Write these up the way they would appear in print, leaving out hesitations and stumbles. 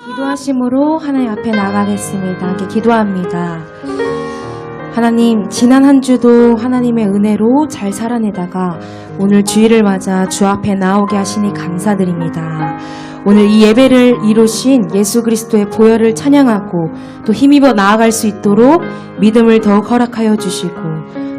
기도하심으로 하나님 앞에 나가겠습니다. 함께 기도합니다. 하나님, 지난 한 주도 하나님의 은혜로 잘 살아내다가 오늘 주일을 맞아 주 앞에 나오게 하시니 감사드립니다. 오늘 이 예배를 이루신 예수 그리스도의 보혈을 찬양하고 또 힘입어 나아갈 수 있도록 믿음을 더욱 허락하여 주시고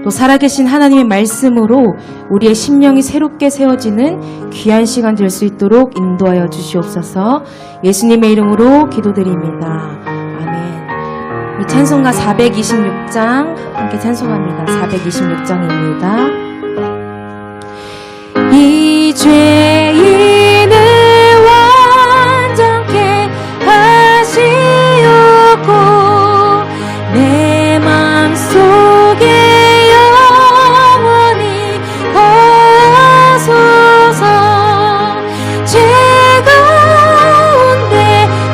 또 살아계신 하나님의 말씀으로 우리의 심령이 새롭게 세워지는 귀한 시간 될 수 있도록 인도하여 주시옵소서. 예수님의 이름으로 기도드립니다. 아멘. 이 찬송가 426장 함께 찬송합니다. 426장입니다. 이 죄인을 완전케 하시옵고 내 맘속에 영원히 거하소서. 죄 가운데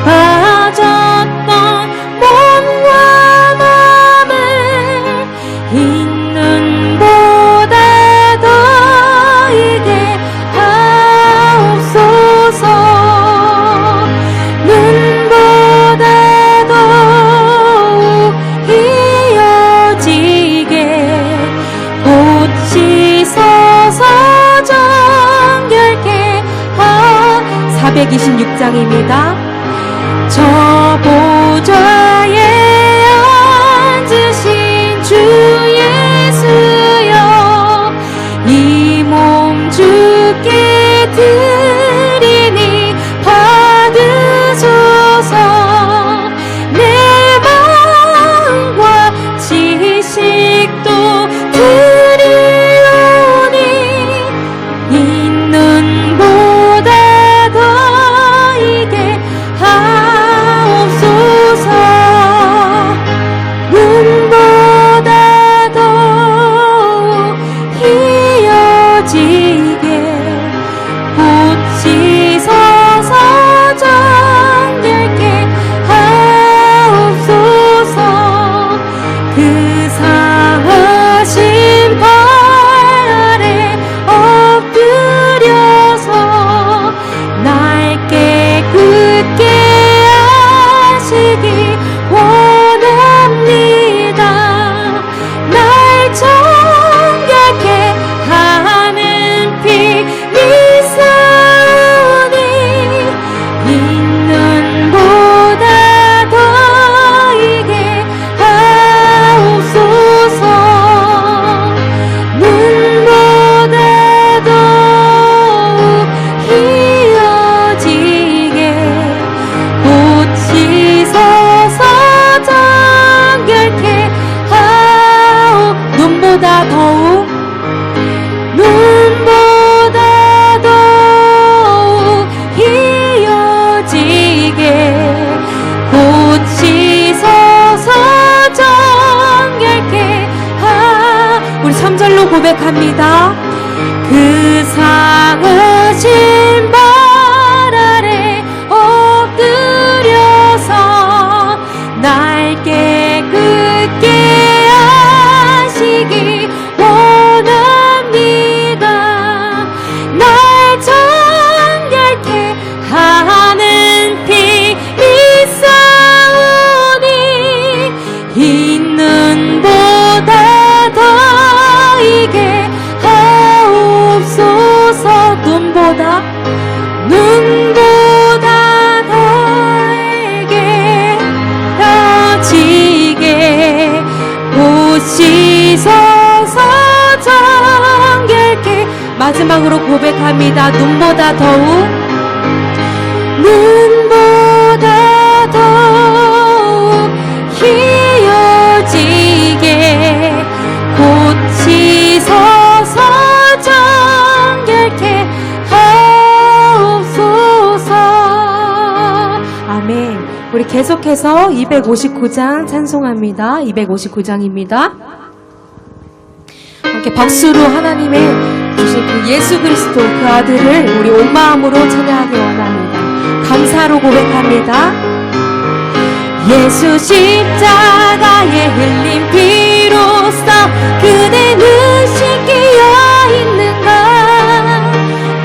빠졌던 몸과 마음을 있는 보다 더 이게 하옵소서. 눈보다 더욱 이어지게 꽃이 서서 정결케 426장입니다. 저 보좌에 앉으신 주 예수여, 이 몸 주께 드리니 받으소서. 내 마음과 지식도 드리오니 있는 보다 더 이게 하옵소서. 눈보다 더욱 이어지게 꽃이 서서 정결케 하옵소서. 그 상하신 발 아래 엎드려서 날 깨끗게 하시기 원합니다. 날 정결케 하는 피 미사오니 있는 보다 더 이게 하옵소서. 눈보다 더욱 이어지게 꽃이 서서 정결케 눈보다 더욱 이어지게 꽃이 서서 정결케 우리 3절로 고백합니다. 그 상하신 발 아래 엎드려서 날 깨끗게 하시기 원합니다. 날 정결케 하는 피 미사오니 있는 보다 더 이게 하옵소서. 눈보다 더에게 더지게 꽃이 서서 정결케 마지막으로 고백합니다. 눈보다 더욱 이어지게 꽃이 서서 정결케 하옵소서. 아멘. 우리 계속해서 259장 찬송합니다. 259장입니다. 함께 박수로 하나님의 주신 그 예수 그리스도 그 아들을 우리 온 마음으로 찬양하기 원합니다. 감사로 고백합니다. 예수 십자가에 흘린 피로써 그대는 씻기어 있는가.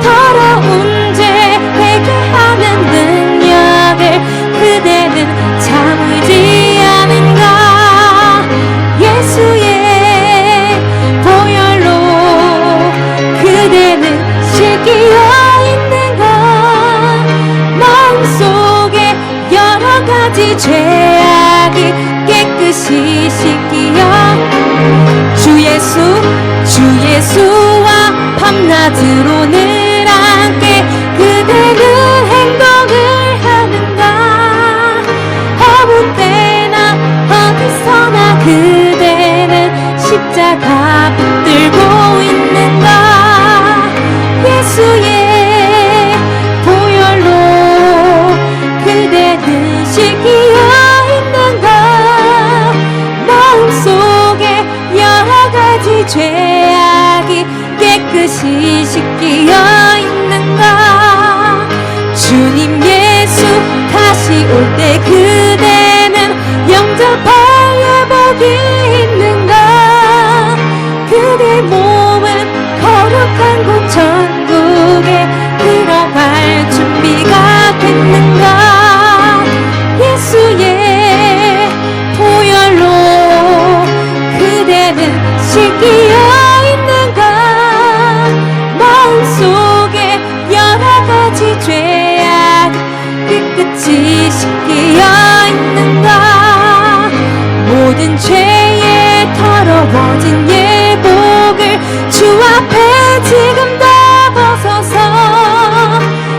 더러운 죄 회개하는 능력을 가지 죄악이 깨끗이 씻기어 주 예수와 밤낮으로 늘 함께 그대는 행동을 하는가 아무 때나 어디서나 그대는 십자가 붙들고 있는가 예수의 보혈로 그대는 씻기어 있는가 마음속에 여러 가지 죄악이 깨끗이 씻기어 있는가 주님 예수 다시 올 때 그대는 영접할 예복이 있는가 그대 몸은 거룩한 곳 천국에 들어갈 준비가 됐는가 예수의 보혈로 그대는 씻기어 있는가 마음속에 여러 가지 죄악 깨끗이 씻기어 있는가 모든 죄에 더러워진 예복을 주 앞에 지금 다 벗어서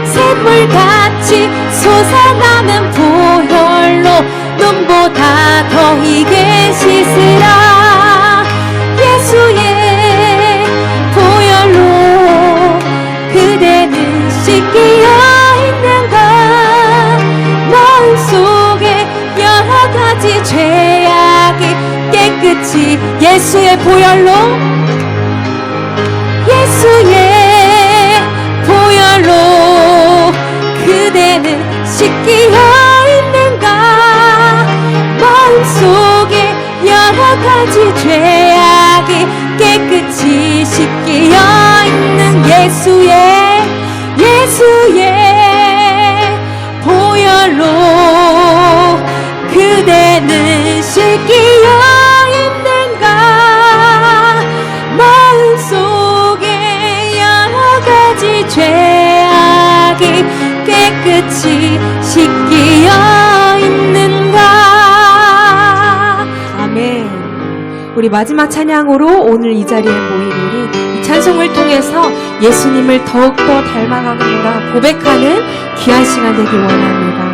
샘물같이 솟아나는 보혈로 눈보다 더 희게 씻으라 예수의 보혈로 그대는 씻기어 있는가 마음속에 여러 가지 죄악이 깨끗이 예수의 보혈로 그대는 씻기어 있는가 마음속에 여러 가지 죄악이 깨끗이 씻기어 있는 예수의 보혈로 그대는 씻기어 있는가 마음속에 여러 가지 죄악이 깨끗이 씻기어 있는가 아멘. 우리 마지막 찬양으로 오늘 이 자리에 모인 우리 이 찬송을 통해서 예수님을 더욱더 닮아가는가 고백하는 귀한 시간 되길 원합니다.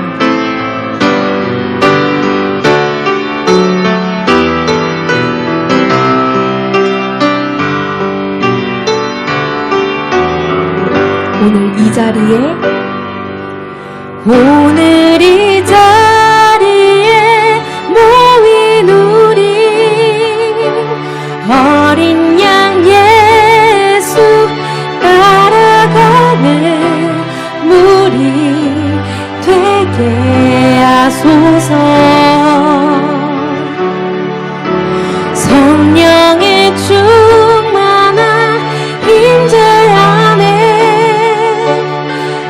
오늘 이 자리에 모인 우리 어린 양 예수 따라가는 무리 되게 하소서 성령의 충만한 임재 안에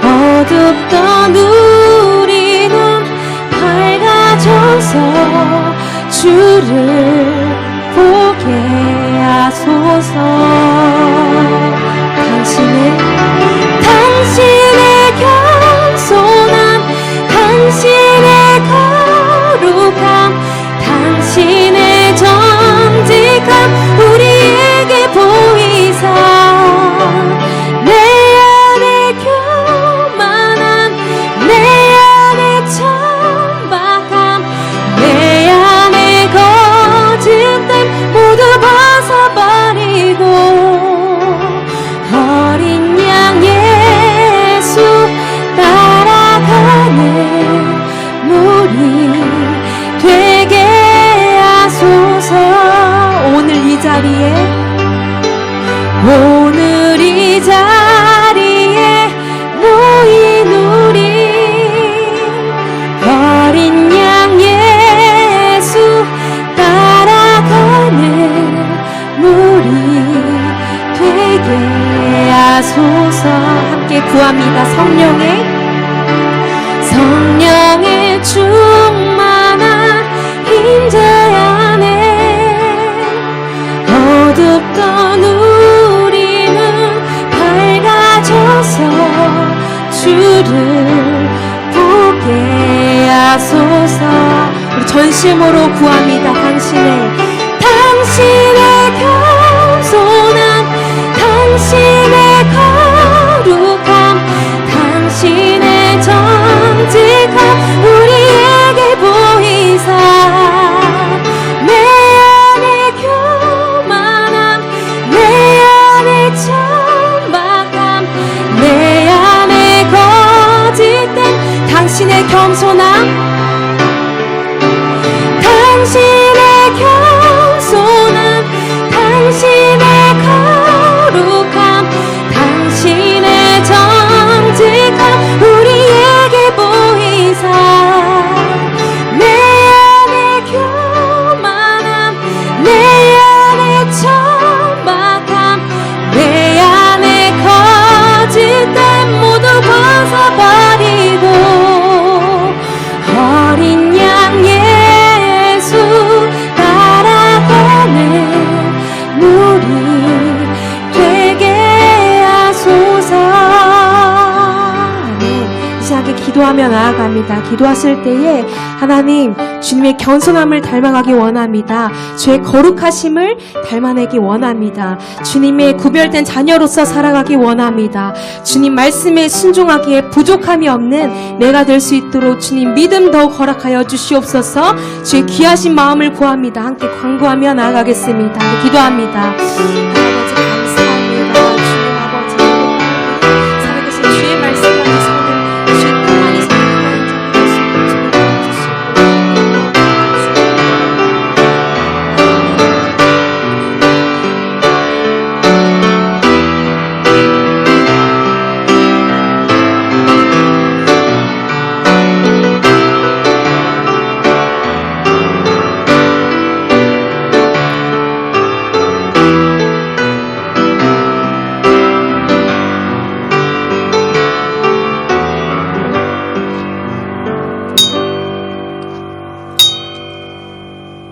어둡던 우리는 밝아져서 주를 보게 하소서 당신의 겸손함 당신의 거룩함 당신의 정직함 우리에게 보이사 내 안에 교만함 내 안에 천박함 내 안에 거짓됨 모두 벗어버리고 어린 양 예수 따라가는 무리 되게 하소서 오늘 이 자리에 모인 우리 어린 양 예수 따라가는 무리 되게 하소서 함께 구합니다. 성령의 충만한 임재 안에 어둡던 우리는 밝아져서 주를 보게 하소서 진심으로 구합니다. 당신의 겸손함, 당신의 거룩함, 당신의 정직함 우리에게 보이사 내 안에 교만함, 내 안에 천박함, 내 안에 거짓됨, 당신의 겸손함, 당신의 겸손함, 당신의 거룩함, 당신의 정직함 우리에게 보이사 내 안에 교만함, 내 안에 천박함, 내 안에 거짓됨 모두 벗어버리고 어린 양 예수 따라가는 무리 되게 하소서. 이 시간에 기도하며 나아갑니다. 기도하실 때에 하나님 주님의 겸손함을 닮아가기 원합니다. 주의 거룩하심을 닮아내기 원합니다. 주님의 구별된 자녀로서 살아가기 원합니다. 주님 말씀에 순종하기에 부족함이 없는 내가 될 수 있도록 주님 믿음 더욱 허락하여 주시옵소서. 주의 귀하신 마음을 구합니다. 함께 간구하며 나아가겠습니다. 함께 기도합니다. 아버지 감사합니다. 주님 아버지 살아계신 주의 말씀을 하시는 주의 평안이 살아계신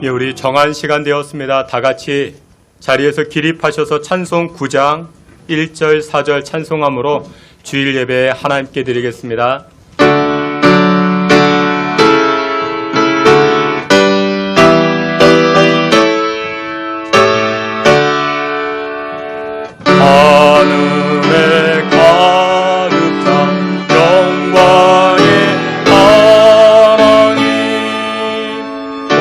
예, 우리 정한 시간 되었습니다. 다 같이 자리에서 기립하셔서 찬송 9장 1절 4절 찬송함으로 주일 예배 하나님께 드리겠습니다. 하늘에 가득 찬 영광의 하나님, 온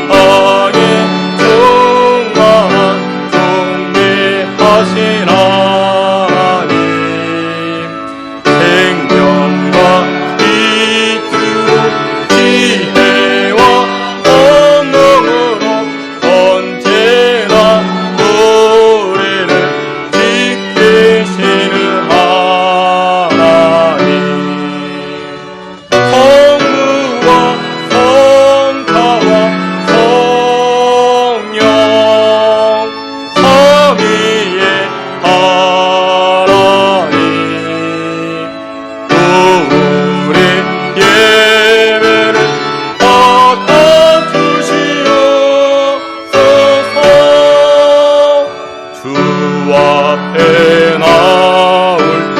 땅에 충만한 존귀하신 하나님, 생명과 빛으로 지혜와 권능으로 언제나 우리를 지키시는 하나님, 성부와 성자와 성령 삼위의 하나님, 우리 예배를 받아주시옵소서. 주 앞에 나올 때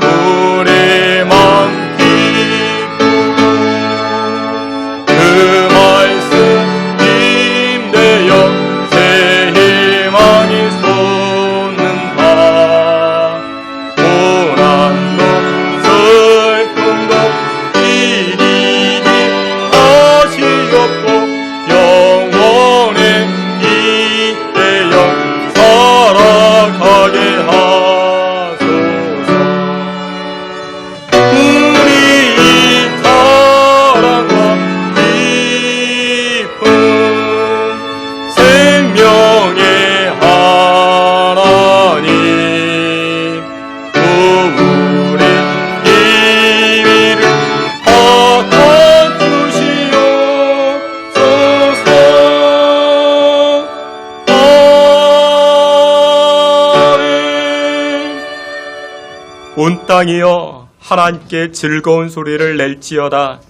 우리만 기쁘고 그 말씀 힘내어 새 희망이 솟는다. 고난도 슬픔도 이리니 하시옵고 영원히 이때여 살아가게 하소서. 우리 이 사랑과 기쁨 생명의 하나님, 우리 예배를 받아주시옵소서. 아멘. 온 땅이여 하나님께 즐거운 소리를 낼지어다.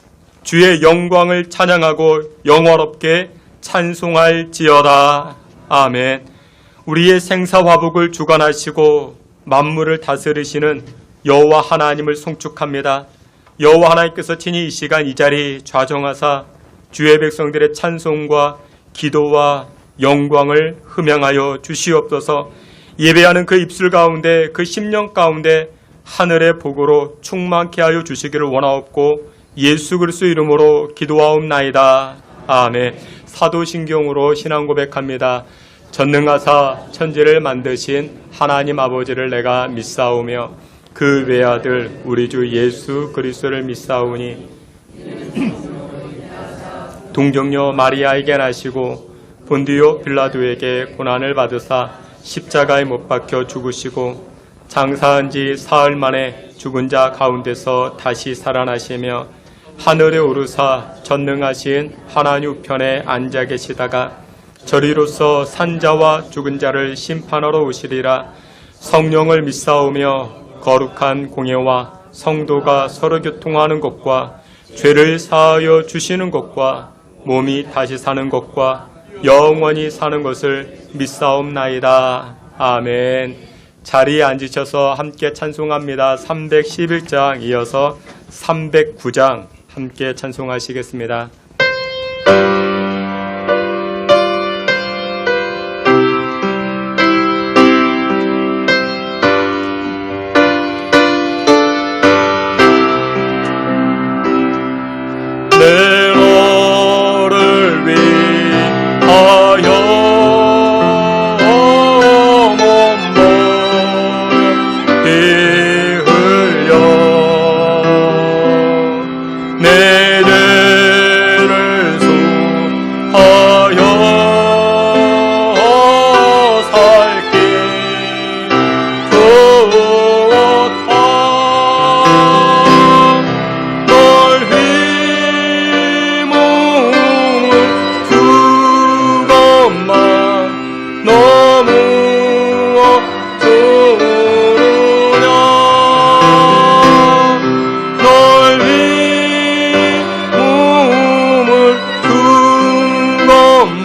주의 영광을 찬양하고 영원롭게 찬송할지어다. 아멘. 우리의 생사화복을 주관하시고 만물을 다스리시는 여호와 하나님을 송축합니다. 여호와 하나님께서 친히 이 시간 이 자리 좌정하사 주의 백성들의 찬송과 기도와 영광을 흠양하여 주시옵소서. 예배하는 그 입술 가운데 그 심령 가운데 하늘의 복으로 충만케 하여 주시기를 원하옵고 예수 그리스도 이름으로 기도하옵나이다. 아멘. 사도신경으로 신앙 고백합니다. 전능하사 천지를 만드신 하나님 아버지를 내가 믿사오며 그 외아들 우리 주 예수 그리스도를 믿사오니 동정녀 마리아에게 나시고 본디오 빌라도에게 고난을 받으사 십자가에 못 박혀 죽으시고 장사한 지 사흘 만에 죽은 자 가운데서 다시 살아나시며 하늘에 오르사 전능하신 하나님 우편에 앉아 계시다가 저리로서 산자와 죽은 자를 심판하러 오시리라. 성령을 믿사오며 거룩한 공예와 성도가 서로 교통하는 것과 죄를 사하여 주시는 것과 몸이 다시 사는 것과 영원히 사는 것을 믿사옵나이다. 아멘. 자리에 앉으셔서 함께 찬송합니다. 311장 이어서 309장 함께 찬송하시겠습니다. 내 너를 위하여 몸 피 흘려 내 죄를 수하여 살기 좋다. 널 힘을 주 것만 너무 주느냐. 널 힘을 주 것만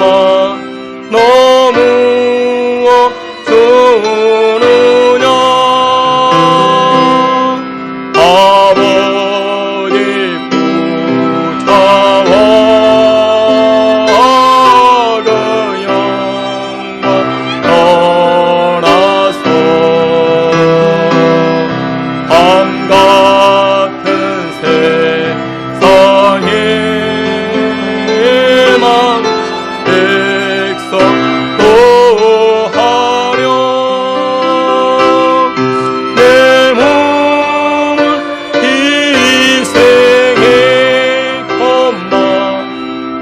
너무 주느냐. 아버지 부자와 그 영광 떠나서 밤 같은 세상에만 백성 구하려 내 몸을 희생했건만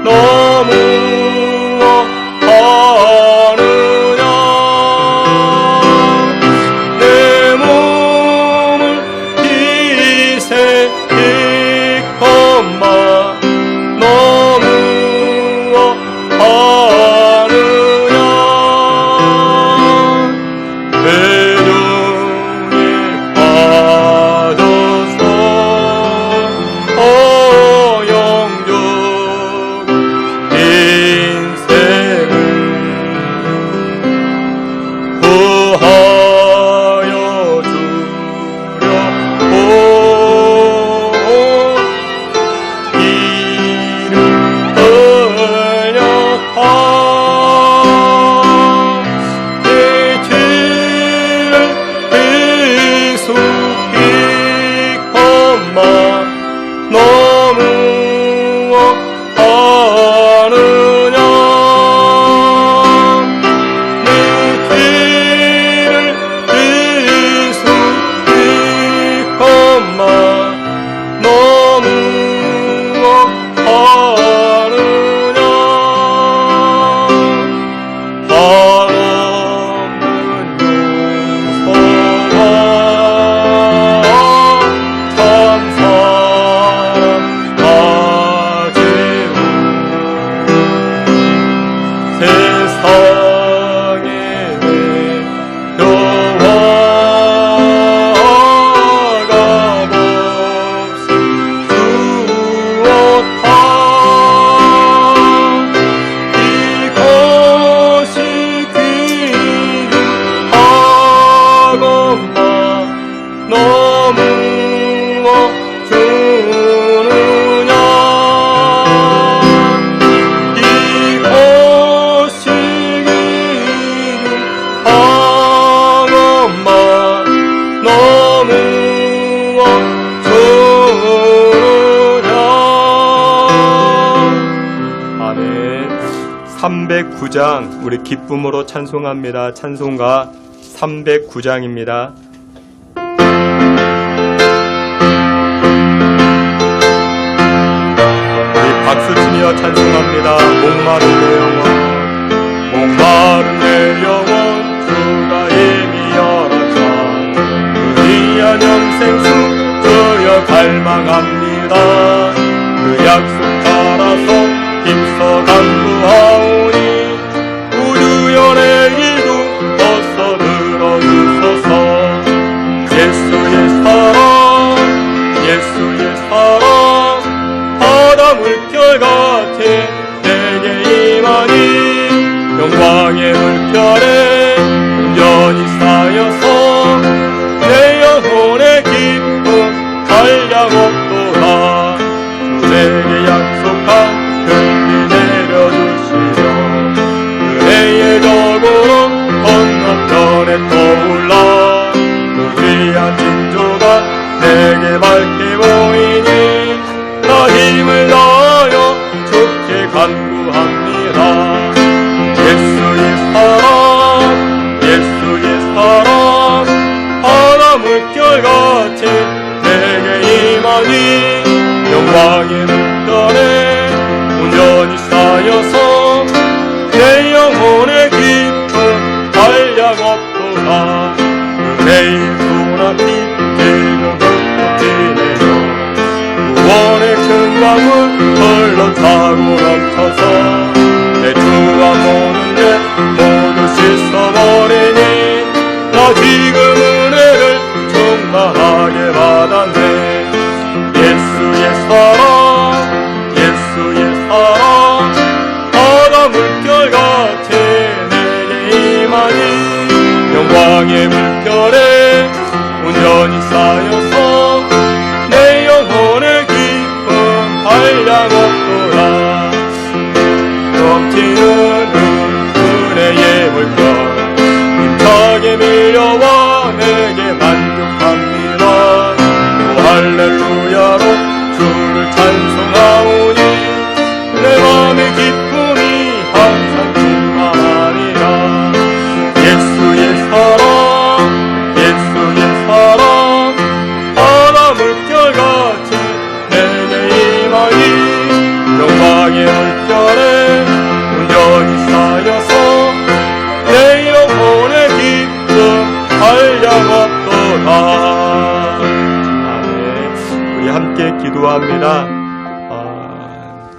너무 하느냐. 내 몸을 희생했건만 너무 하느냐. 배중에 빠져서 영적 인생을 구하여 주려고 이를 흘렸다. 내 죄를 비수기건만 너무 하느냐. 내 죄를 비수기건만 너무 하느냐. 한없는 용서와 참사랑 가지고 세상에 내려와 값없이 주었다. 이것이 귀중하건만 너무 주느냐. 309장 우리 기쁨으로 찬송합니다. 찬송가 309장입니다. 우리 박수치며 찬송합니다. 목마른 내 영혼, 목마른 내 영혼, 주가 이미 열었다. 의리한 영생수 주여 갈망합니다. 그 약속 따라서 힘써 간구하오니 우주연의 이루 어서 들어주소서. 예수의 사랑, 예수의 사랑, 바다 물결같이 내게 임하니 영광의 물결에 온전히 쌓여서 내 영혼의 기쁨 한량없도다. 내게 약속한 긍휼히 내려주시며 은혜의 덕으로 건너편에 떠올라 그 귀한 징조가 내게 밝게 보이니 나 힘을 다하여 주께 간구합니다. 예수의 사랑, 예수의 사랑, 바다 물결같이 내게 임하니 영광의 물결에 온전히 쌓여서 내 영혼의 기쁨 한량없도다. 은혜의 소나기 길고 뛰네요. 구원의 큰 강물 흘러차고 넘쳐서 내 주와 모든 죄 모두 씻어버리니 나 지금 은혜를 충만하게 받았네. 예수의 사랑, 예수의 사랑, 바다 물결같이 내게 임하니 영광의 물결에 온전히 쌓여서 내 영혼의 기쁨 한량없도다. 넘치는 은혜의 물결 힘차게 밀려와 내게 만족합니다. 오 할렐루야로 주를 찬송하오니 내 맘의 기쁨이 항상 충만하리라. 예수의 사랑, 예수의 사랑, 바다 물결같이 내게 임하니 영광의 물결에 온전히 쌓여서 내 영혼의 기쁨 한량없도다. 우리 함께 기도합니다.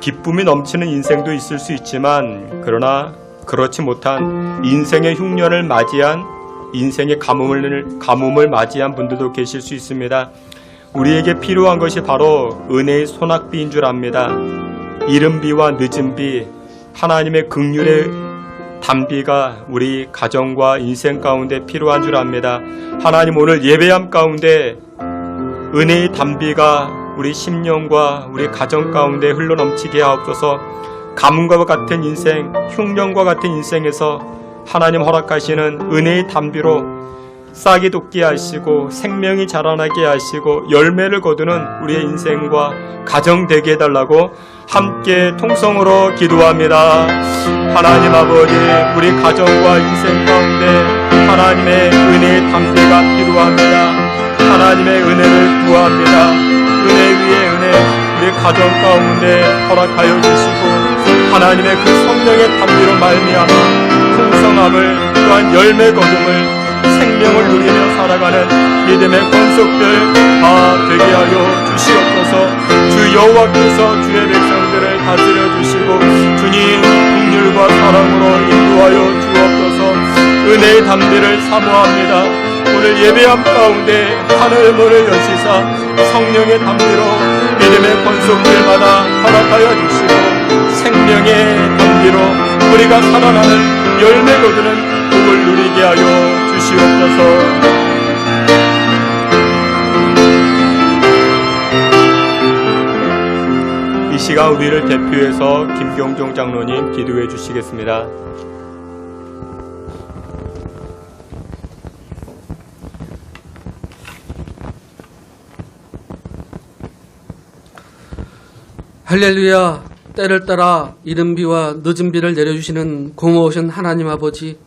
기쁨이 넘치는 인생도 있을 수 있지만 그러나 그렇지 못한 인생의 흉년을 맞이한 인생의 가뭄을 맞이한 분들도 계실 수 있습니다. 우리에게 필요한 것이 바로 은혜의 소낙비인 줄 압니다. 이른 비와 늦은 비, 하나님의 긍휼의 단비가 우리 가정과 인생 가운데 필요한 줄 압니다. 하나님 오늘 예배함 가운데 은혜의 단비가 우리 심령과 우리 가정 가운데 흘러넘치게 하옵소서. 가뭄과 같은 인생, 흉년과 같은 인생에서 하나님 허락하시는 은혜의 단비로 싹이 돋게 하시고 생명이 자라나게 하시고 열매를 거두는 우리의 인생과 가정 되게 해달라고 함께 통성으로 기도합니다. 하나님 아버지, 우리 가정과 인생 가운데 하나님의 은혜의 단비가 필요합니다. 하나님의 은혜를 구합니다. 은혜 위에 은혜 우리 가정 가운데 허락하여 주시고 하나님의 그 성령의 단비로 말미암아 풍성함을 또한 열매 거둠을 생명을 누리며 살아가는 믿음의 권속들 다 되게 하여 주시옵소서. 주 여호와께서 주의 백성들을 다스려 주시고 주님 긍휼과 사랑으로 인도하여 주옵소서. 은혜의 담비를 사모합니다. 오늘 예배함 가운데 하늘 문을 여시사 성령의 담비로 믿음의 권속들마다 허락하여 주시고 생명의 담비로 우리가 살아나는 열매 거두는 복을 누리게 하여 주시옵소서. 이 시간 우리를 대표해서 김경종 장로님 기도해 주시겠습니다. 할렐루야. 때를 따라 이른 비와 늦은 비를 내려주시는 고마우신 하나님 아버지,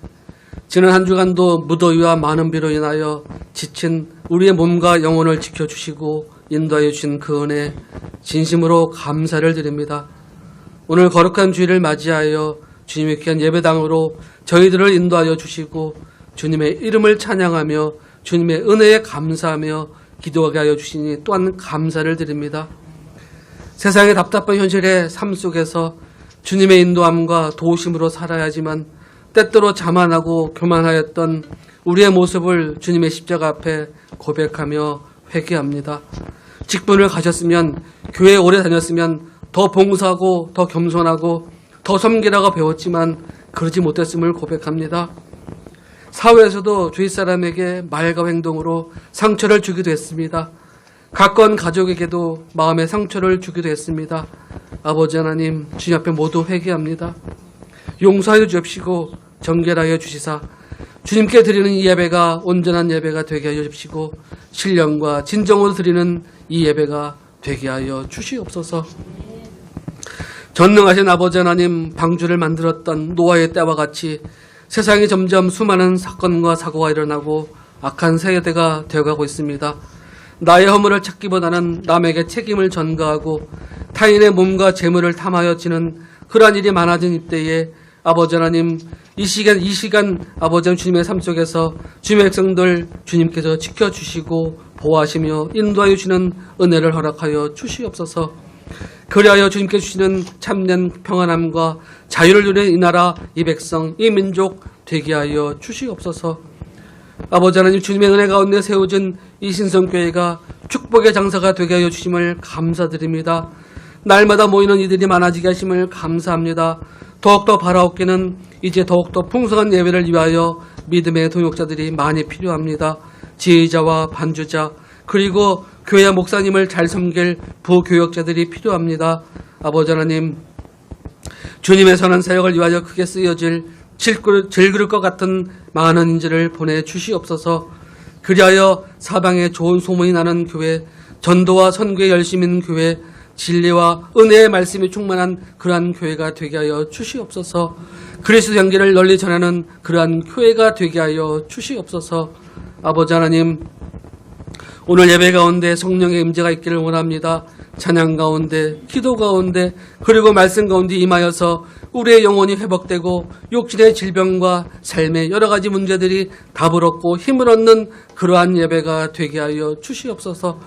지난 한 주간도 무더위와 많은 비로 인하여 지친 우리의 몸과 영혼을 지켜주시고 인도하여 주신 그 은혜 진심으로 감사를 드립니다. 오늘 거룩한 주일을 맞이하여 주님의 귀한 예배당으로 저희들을 인도하여 주시고 주님의 이름을 찬양하며 주님의 은혜에 감사하며 기도하게 하여 주시니 또한 감사를 드립니다. 세상의 답답한 현실의 삶 속에서 주님의 인도함과 도우심으로 살아야지만 때때로 자만하고 교만하였던 우리의 모습을 주님의 십자가 앞에 고백하며 회개합니다. 직분을 가졌으면, 교회에 오래 다녔으면 더 봉사하고 더 겸손하고 더 섬기라고 배웠지만 그러지 못했음을 고백합니다. 사회에서도 주위 사람에게 말과 행동으로 상처를 주기도 했습니다. 가까운 가족에게도 마음의 상처를 주기도 했습니다. 아버지 하나님, 주님 앞에 모두 회개합니다. 용서하여 주옵시고 정결하여 주시사 주님께 드리는 이 예배가 온전한 예배가 되게 하여 주시고 신령과 진정으로 드리는 이 예배가 되게 하여 주시옵소서. 전능하신 아버지 하나님, 방주를 만들었던 노아의 때와 같이 세상에 점점 수많은 사건과 사고가 일어나고 악한 세대가 되어가고 있습니다. 나의 허물을 찾기보다는 남에게 책임을 전가하고 타인의 몸과 재물을 탐하여 지는 그러한 일이 많아진 이때에 아버지 하나님, 이 시간 아버지 하나님, 주님의 삶 속에서 주님의 백성들 주님께서 지켜주시고 보호하시며 인도하여 주시는 은혜를 허락하여 주시옵소서. 그리하여 주님께 주시는 참된 평안함과 자유를 누리는 이 나라, 이 백성, 이 민족 되게 하여 주시옵소서. 아버지 하나님, 주님의 은혜 가운데 세워진 이 신성교회가 축복의 장사가 되게 하여 주심을 감사드립니다. 날마다 모이는 이들이 많아지게 하심을 감사합니다. 더욱더 바라옵기는 이제 더욱더 풍성한 예배를 위하여 믿음의 동역자들이 많이 필요합니다. 지휘자와 반주자, 그리고 교회와 목사님을 잘 섬길 부교역자들이 필요합니다. 아버지 하나님, 주님의 선한 사역을 위하여 크게 쓰여질 질그릇 것 같은 많은 인재를 보내주시옵소서. 그리하여 사방에 좋은 소문이 나는 교회, 전도와 선교에 열심히 있는 교회, 진리와 은혜의 말씀이 충만한 그러한 교회가 되게 하여 주시옵소서. 그리스도 향기를 널리 전하는 그러한 교회가 되게 하여 주시옵소서. 아버지 하나님, 오늘 예배 가운데 성령의 임재가 있기를 원합니다. 찬양 가운데, 기도 가운데, 그리고 말씀 가운데 임하여서 우리의 영혼이 회복되고 육신의 질병과 삶의 여러 가지 문제들이 답을 얻고 힘을 얻는 그러한 예배가 되게 하여 주시옵소서.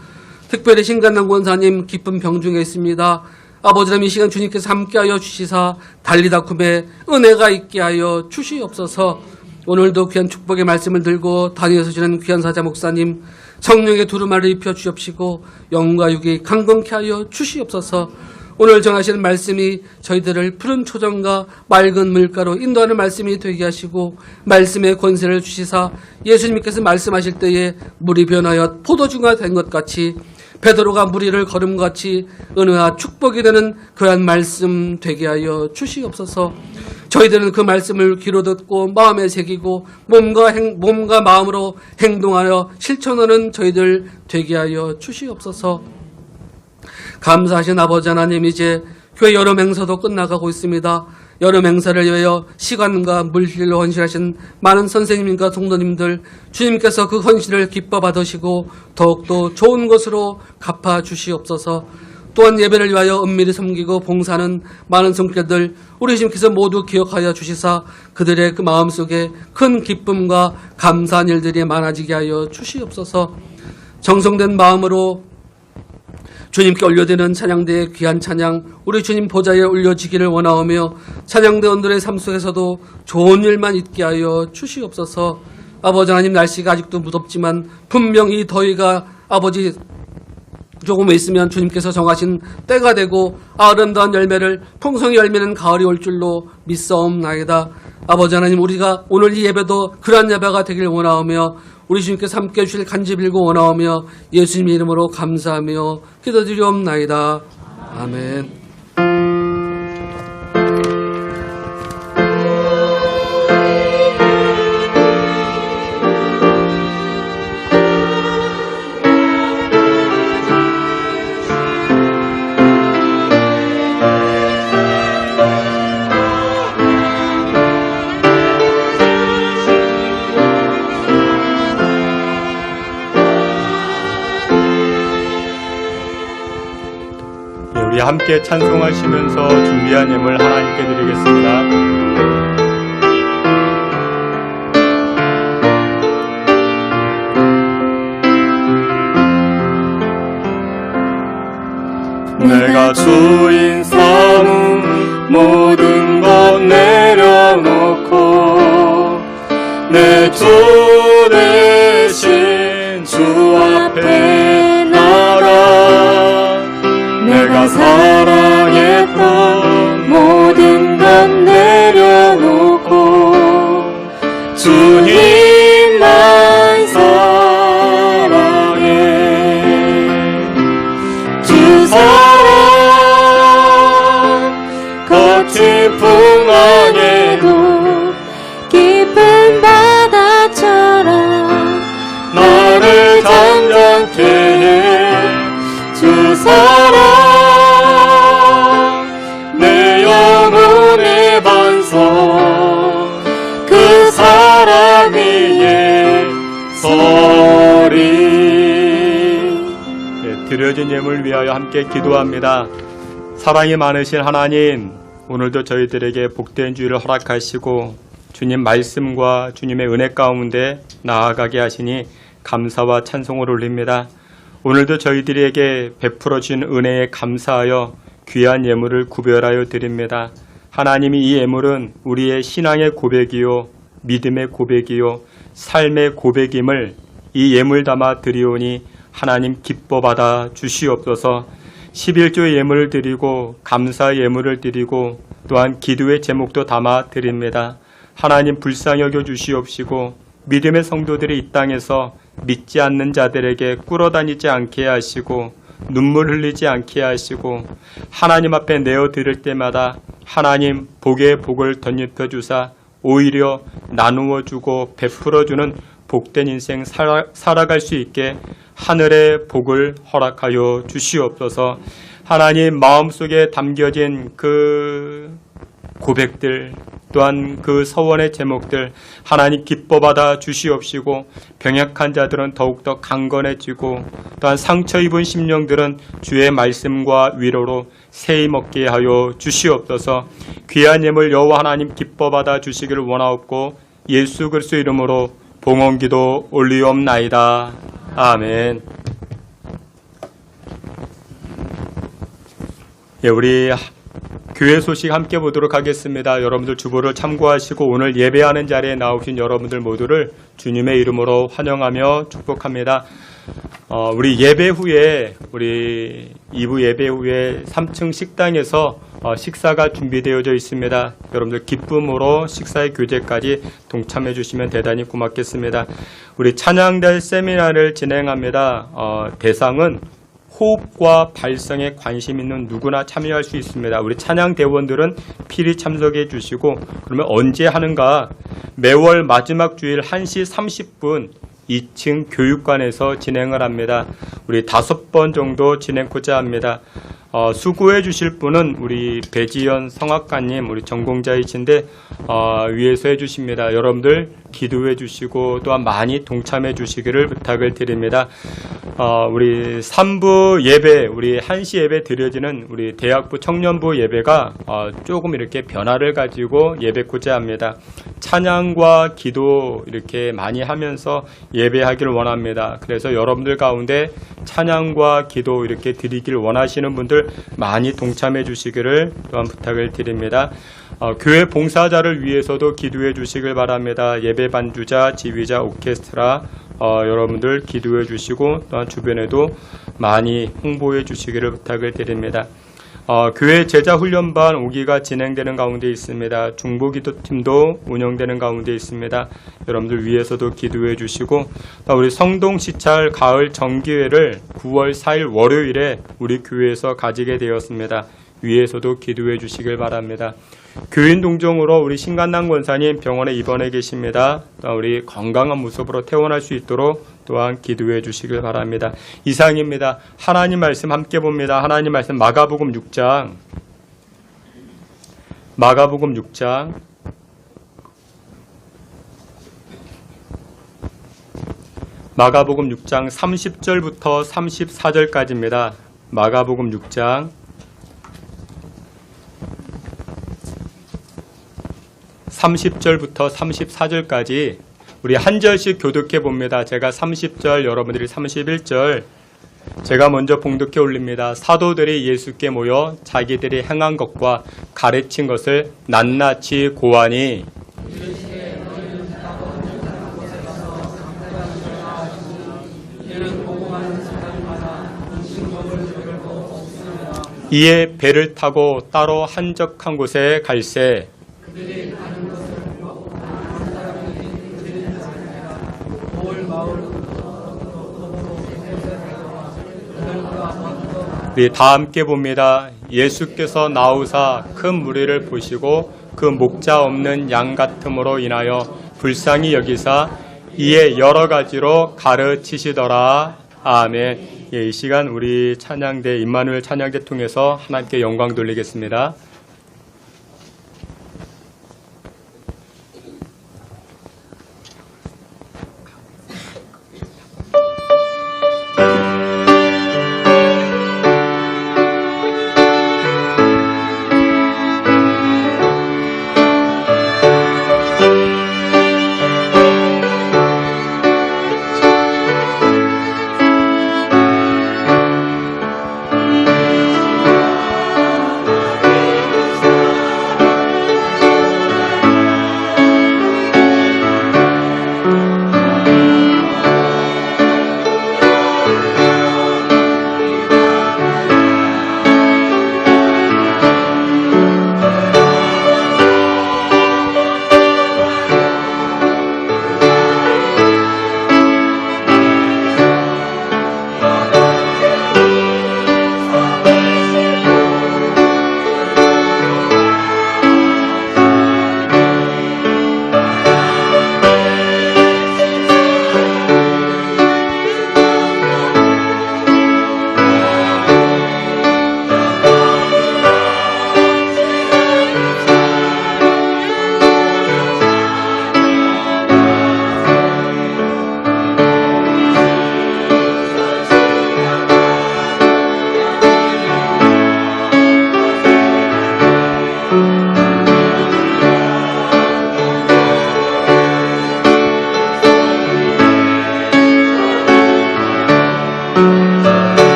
특별히 신간당 권사님 기쁜 병중에 있습니다. 아버지 하나님, 이 시간 주님께서 함께하여 주시사 달리다 쿰에 은혜가 있게 하여 주시옵소서. 오늘도 귀한 축복의 말씀을 들고 다니엘서 지는 귀한 사자 목사님, 성령의 두루마리를 입혀 주옵시고 영과 육이 강건케 하여 주시옵소서. 오늘 전하시는 말씀이 저희들을 푸른 초정과 맑은 물가로 인도하는 말씀이 되게 하시고 말씀의 권세를 주시사 예수님께서 말씀하실 때에 물이 변하여 포도주가 된 것 같이 베드로가 물 위를 걸음같이 은혜와 축복이 되는 그러한 말씀 되게 하여 주시옵소서. 저희들은 그 말씀을 귀로 듣고 마음에 새기고 몸과 마음으로 행동하여 실천하는 저희들 되게 하여 주시옵소서. 감사하신 아버지 하나님, 이제 교회 여름 행사도 끝나가고 있습니다. 여름 행사를 위하여 시간과 물질로 헌신하신 많은 선생님과 성도님들, 주님께서 그 헌신을 기뻐 받으시고 더욱더 좋은 것으로 갚아 주시옵소서. 또한 예배를 위하여 은밀히 섬기고 봉사하는 많은 성도들, 우리 주님께서 모두 기억하여 주시사 그들의 그 마음속에 큰 기쁨과 감사한 일들이 많아지게 하여 주시옵소서. 정성된 마음으로 주님께 올려드리는 찬양대의 귀한 찬양, 우리 주님 보좌에 올려지기를 원하오며 찬양대원들의 삶 속에서도 좋은 일만 있게 하여 주시옵소서. 아버지 하나님, 날씨가 아직도 무덥지만 분명 이 더위가 아버지 조금 있으면 주님께서 정하신 때가 되고 아름다운 열매를 풍성히 열매는 가을이 올 줄로 믿사옵나이다. 아버지 하나님, 우리가 오늘 이 예배도 그러한 예배가 되길 원하오며 우리 주님께서 함께해 주실 간지 빌고 원하오며 예수님의 이름으로 감사하며 기도드리옵나이다. 아멘. 우리 함께 찬송하시면서 준비한 예물 하나님께 드리겠습니다. 내가 주인 삼은 모든 것 내려놓고 내 주 대신 주 앞에 나가 내가 사랑했던 모든 것 내려놓고 주님만 사랑해. 주 사랑 거친 풍랑에도 깊은 바다처럼 나를 잠잠케 해. 주 사랑 내 영혼의 반석 그 사랑 위에 서리. 드려진 예물 위하여 함께 기도합니다. 사랑이 많으신 하나님, 오늘도 저희들에게 복된 주일을 허락하시고 주님 말씀과 주님의 은혜 가운데 나아가게 하시니 감사와 찬송을 올립니다. 오늘도 저희들에게 베풀어 주신 은혜에 감사하여 귀한 예물을 구별하여 드립니다. 하나님이 이 예물은 우리의 신앙의 고백이요 믿음의 고백이요 삶의 고백임을 이 예물 담아 드리오니 하나님 기뻐 받아 주시옵소서. 11조의 예물을 드리고 감사 예물을 드리고 또한 기도의 제목도 담아 드립니다. 하나님 불쌍히 여겨 주시옵시고 믿음의 성도들이 이 땅에서 믿지 않는 자들에게 꿇어다니지 않게 하시고 눈물 흘리지 않게 하시고 하나님 앞에 내어 드릴 때마다 하나님 복의 복을 덧입혀 주사 오히려 나누어 주고 베풀어 주는 복된 인생 살아갈 수 있게 하늘의 복을 허락하여 주시옵소서. 하나님 마음속에 담겨진 그 고백들 또한 그 서원의 제목들 하나님 기뻐 받아 주시옵시고 병약한 자들은 더욱더 강건해지고 또한 상처 입은 심령들은 주의 말씀과 위로로 새힘 얻게 하여 주시옵소서. 귀한 예물 여호와 하나님 기뻐 받아 주시기를 원하옵고 예수 그리스도 이름으로 봉헌기도 올리옵나이다. 아멘. 예, 우리 교회 소식 함께 보도록 하겠습니다. 여러분들 주보를 참고하시고 오늘 예배하는 자리에 나오신 여러분들 모두를 주님의 이름으로 환영하며 축복합니다. 우리 예배 후에 우리 2부 예배 후에 3층 식당에서 식사가 준비되어져 있습니다. 여러분들 기쁨으로 식사의 교제까지 동참해 주시면 대단히 고맙겠습니다. 우리 찬양대 세미나를 진행합니다. 대상은 호흡과 발성에 관심 있는 누구나 참여할 수 있습니다. 우리 찬양대원들은 필히 참석해 주시고 그러면 언제 하는가? 매월 마지막 주일 1시 30분 2층 교육관에서 진행을 합니다. 우리 5번 정도 진행코자 합니다. 수고해 주실 분은 우리 배지연 성악가님 우리 전공자이신데 위에서 해주십니다. 여러분들 기도해 주시고 또한 많이 동참해 주시기를 부탁을 드립니다. 우리 3부 예배 우리 1시 예배 드려지는 우리 대학부 청년부 예배가 조금 이렇게 변화를 가지고 예배코자 합니다. 찬양과 기도 이렇게 많이 하면서 예배하기를 원합니다. 그래서 여러분들 가운데 찬양과 기도 이렇게 드리길 원하시는 분들 많이 동참해 주시기를 또한 부탁을 드립니다. 교회 봉사자를 위해서도 기도해 주시길 바랍니다. 예배 반주자, 지휘자, 오케스트라 여러분들 기도해 주시고 또한 주변에도 많이 홍보해 주시기를 부탁을 드립니다. 교회 제자훈련반 5기가 진행되는 가운데 있습니다. 중보기도팀도 운영되는 가운데 있습니다. 여러분들 위해서도 기도해 주시고 우리 성동시찰 가을 정기회를 9월 4일 월요일에 우리 교회에서 가지게 되었습니다. 위에서도 기도해 주시길 바랍니다. 교인 동정으로 우리 신간남 권사님 병원에 입원해 계십니다. 우리 건강한 모습으로 퇴원할 수 있도록 또한 기도해 주시길 바랍니다. 이상입니다. 하나님 말씀 함께 봅니다. 하나님 말씀 마가복음 6장 마가복음 6장 30절부터 34절까지입니다. 마가복음 6장 30절부터 34절까지 우리 한 절씩 교독해 봅니다. 제가 30절, 여러분들이 31절. 제가 먼저 봉독해 올립니다. 사도들이 예수께 모여 자기들이 행한 것과 가르친 것을 낱낱이 고하니 이에 배를 타고 따로 한적한 곳에 갈새 우리 다 함께 봅니다. 예수께서 나오사 큰 무리를 보시고 그 목자 없는 양 같음으로 인하여 불쌍히 여기사 이에 여러 가지로 가르치시더라. 아멘. 예, 이 시간 우리 찬양대 임마누엘 찬양대 통해서 하나님께 영광 돌리겠습니다.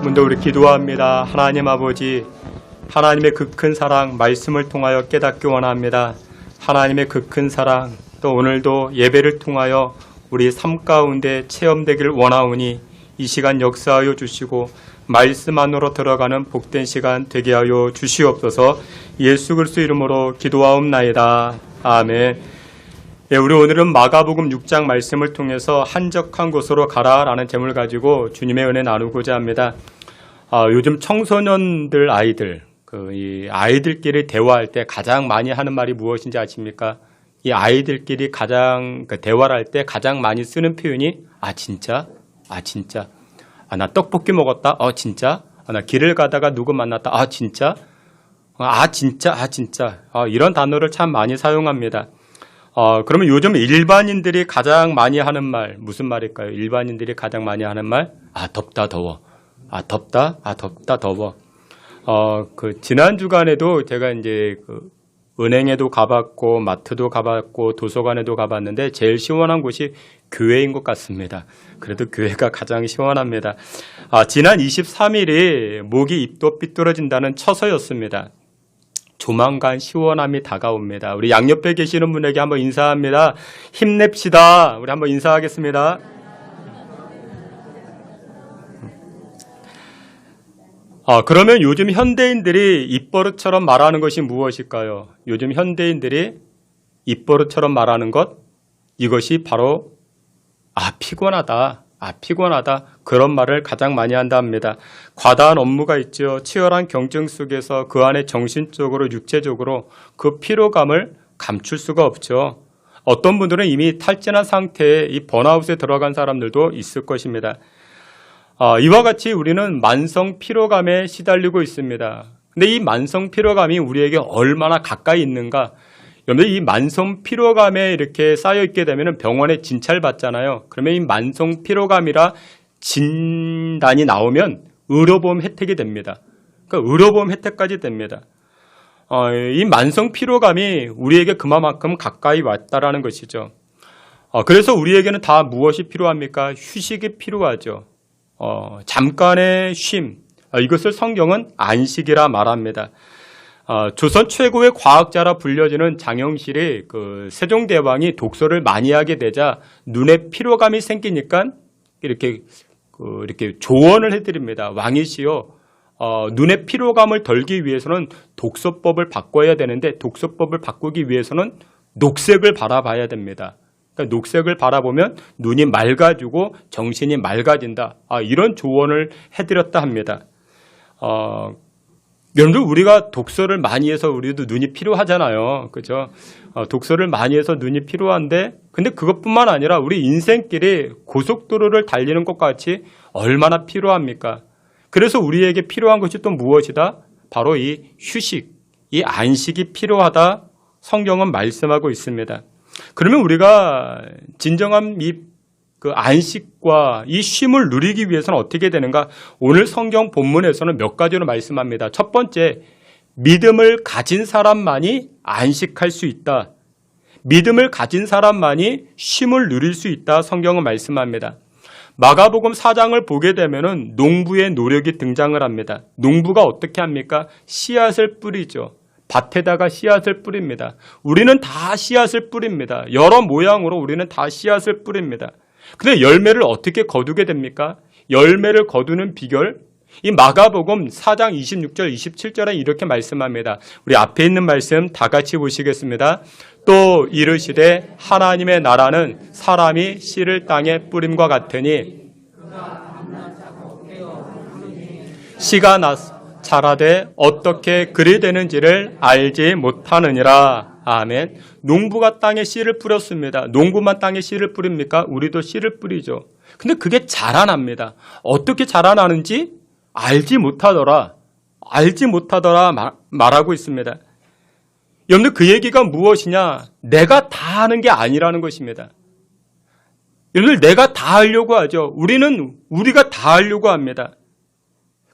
문도 우리 기도합니다. 하나님 아버지, 하나님의 그 큰 사랑 말씀을 통하여 깨닫기 원합니다. 하나님의 그 큰 사랑 또 오늘도 예배를 통하여 우리 삶 가운데 체험되길 원하오니 이 시간 역사하여 주시고 말씀 안으로 들어가는 복된 시간 되게 하여 주시옵소서. 예수 그리스도 이름으로 기도하옵나이다. 아멘. 예, 우리 오늘은 마가복음 6장 말씀을 통해서 한적한 곳으로 가라라는 제목을 가지고 주님의 은혜 나누고자 합니다. 요즘 청소년들 아이들, 이 아이들끼리 대화할 때 가장 많이 하는 말이 무엇인지 아십니까? 이 아이들끼리 가장 대화를 할 때 가장 많이 쓰는 표현이 진짜? 진짜? 나 떡볶이 먹었다? 진짜? 나 길을 가다가 누구 만났다? 진짜? 진짜? 이런 단어를 참 많이 사용합니다. 그러면 요즘 일반인들이 가장 많이 하는 말 무슨 말일까요? 일반인들이 가장 많이 하는 말? 덥다 더워. 덥다 더워. 지난 주간에도 제가 이제 은행에도 가봤고 마트도 가봤고 도서관에도 가봤는데 제일 시원한 곳이 교회인 것 같습니다. 그래도 교회가 가장 시원합니다. 지난 23일이 목이 입도 삐뚤어진다는 처서였습니다. 조만간 시원함이 다가옵니다. 우리 양옆에 계시는 분에게 한번 인사합니다. 힘냅시다. 우리 한번 인사하겠습니다. 그러면 요즘 현대인들이 입버릇처럼 말하는 것이 무엇일까요? 요즘 현대인들이 입버릇처럼 말하는 것, 이것이 바로 피곤하다. 피곤하다. 그런 말을 가장 많이 한다 합니다. 과다한 업무가 있죠. 치열한 경쟁 속에서 그 안에 정신적으로 육체적으로 그 피로감을 감출 수가 없죠. 어떤 분들은 이미 탈진한 상태에 이 번아웃에 들어간 사람들도 있을 것입니다. 이와 같이 우리는 만성 피로감에 시달리고 있습니다. 근데 이 만성 피로감이 우리에게 얼마나 가까이 있는가? 여러분들 이 만성 피로감에 이렇게 쌓여 있게 되면 병원에 진찰 받잖아요. 그러면 이 만성 피로감이라 진단이 나오면 의료보험 혜택이 됩니다. 그러니까 의료보험 혜택까지 됩니다. 이 만성 피로감이 우리에게 그만큼 가까이 왔다라는 것이죠. 그래서 우리에게는 다 무엇이 필요합니까? 휴식이 필요하죠. 잠깐의 쉼, 이것을 성경은 안식이라 말합니다. 조선 최고의 과학자라 불려지는 장영실이 세종대왕이 독서를 많이 하게 되자 눈에 피로감이 생기니까 이렇게 조언을 해드립니다. 왕이시여, 눈에 피로감을 덜기 위해서는 독서법을 바꿔야 되는데 독서법을 바꾸기 위해서는 녹색을 바라봐야 됩니다. 그러니까 녹색을 바라보면 눈이 맑아지고 정신이 맑아진다. 이런 조언을 해드렸다 합니다. 여러분들 우리가 독서를 많이 해서 우리도 눈이 필요하잖아요. 그죠? 독서를 많이 해서 눈이 필요한데 근데 그것뿐만 아니라 우리 인생길이 고속도로를 달리는 것 같이 얼마나 필요합니까? 그래서 우리에게 필요한 것이 또 무엇이다? 바로 이 휴식, 이 안식이 필요하다 성경은 말씀하고 있습니다. 그러면 우리가 진정한 그 안식과 이 쉼을 누리기 위해서는 어떻게 되는가? 오늘 성경 본문에서는 몇 가지로 말씀합니다. 첫 번째, 믿음을 가진 사람만이 안식할 수 있다. 믿음을 가진 사람만이 쉼을 누릴 수 있다. 성경은 말씀합니다. 마가복음 4장을 보게 되면은 농부의 노력이 등장을 합니다. 농부가 어떻게 합니까? 씨앗을 뿌리죠. 밭에다가 씨앗을 뿌립니다. 우리는 다 씨앗을 뿌립니다. 여러 모양으로 우리는 다 씨앗을 뿌립니다. 근데 열매를 어떻게 거두게 됩니까? 열매를 거두는 비결, 이 마가복음 4장 26절, 27절에 이렇게 말씀합니다. 우리 앞에 있는 말씀 다 같이 보시겠습니다. 또 이르시되 하나님의 나라는 사람이 씨를 땅에 뿌림과 같으니 씨가 자라되 어떻게 그리 되는지를 알지 못하느니라. 아멘. 농부가 땅에 씨를 뿌렸습니다. 농부만 땅에 씨를 뿌립니까? 우리도 씨를 뿌리죠. 근데 그게 자라납니다. 어떻게 자라나는지 알지 못하더라 말하고 있습니다. 여러분들 그 얘기가 무엇이냐? 내가 다 하는 게 아니라는 것입니다. 여러분들 내가 다 하려고 하죠. 우리가 다 하려고 합니다.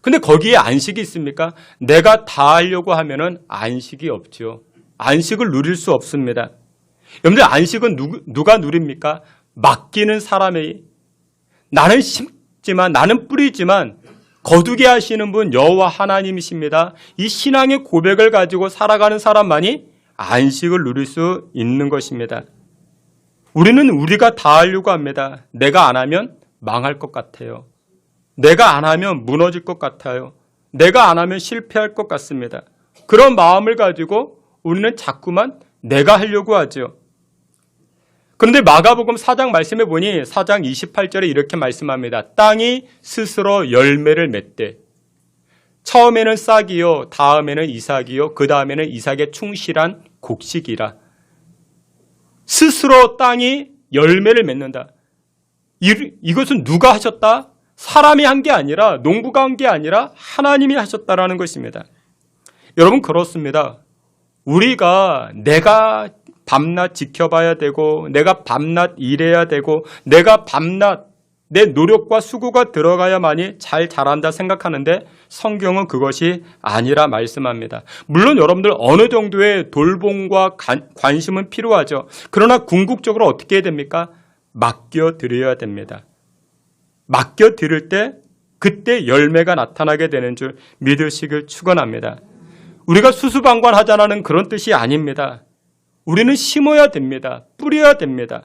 근데 거기에 안식이 있습니까? 내가 다 하려고 하면은 안식이 없죠. 안식을 누릴 수 없습니다. 여러분들 안식은 누가 누립니까? 맡기는 사람이 나는 심지만 나는 뿌리지만 거두게 하시는 분 여호와 하나님이십니다. 이 신앙의 고백을 가지고 살아가는 사람만이 안식을 누릴 수 있는 것입니다. 우리는 우리가 다 하려고 합니다. 내가 안 하면 망할 것 같아요. 내가 안 하면 무너질 것 같아요. 내가 안 하면 실패할 것 같습니다. 그런 마음을 가지고 우리는 자꾸만 내가 하려고 하죠. 그런데 마가복음 4장 말씀해 보니 4장 28절에 이렇게 말씀합니다. 땅이 스스로 열매를 맺되 처음에는 싹이요 다음에는 이삭이요 그 다음에는 이삭의 충실한 곡식이라. 스스로 땅이 열매를 맺는다. 이것은 누가 하셨다? 사람이 한 게 아니라 농부가 한 게 아니라 하나님이 하셨다라는 것입니다. 여러분 그렇습니다. 우리가 내가 밤낮 지켜봐야 되고 내가 밤낮 일해야 되고 내가 밤낮 내 노력과 수고가 들어가야만이 잘 자란다 생각하는데 성경은 그것이 아니라 말씀합니다. 물론 여러분들 어느 정도의 돌봄과 관심은 필요하죠. 그러나 궁극적으로 어떻게 해야 됩니까? 맡겨드려야 됩니다. 맡겨드릴 때 그때 열매가 나타나게 되는 줄 믿으시길 축원합니다. 우리가 수수방관하자는 그런 뜻이 아닙니다. 우리는 심어야 됩니다. 뿌려야 됩니다.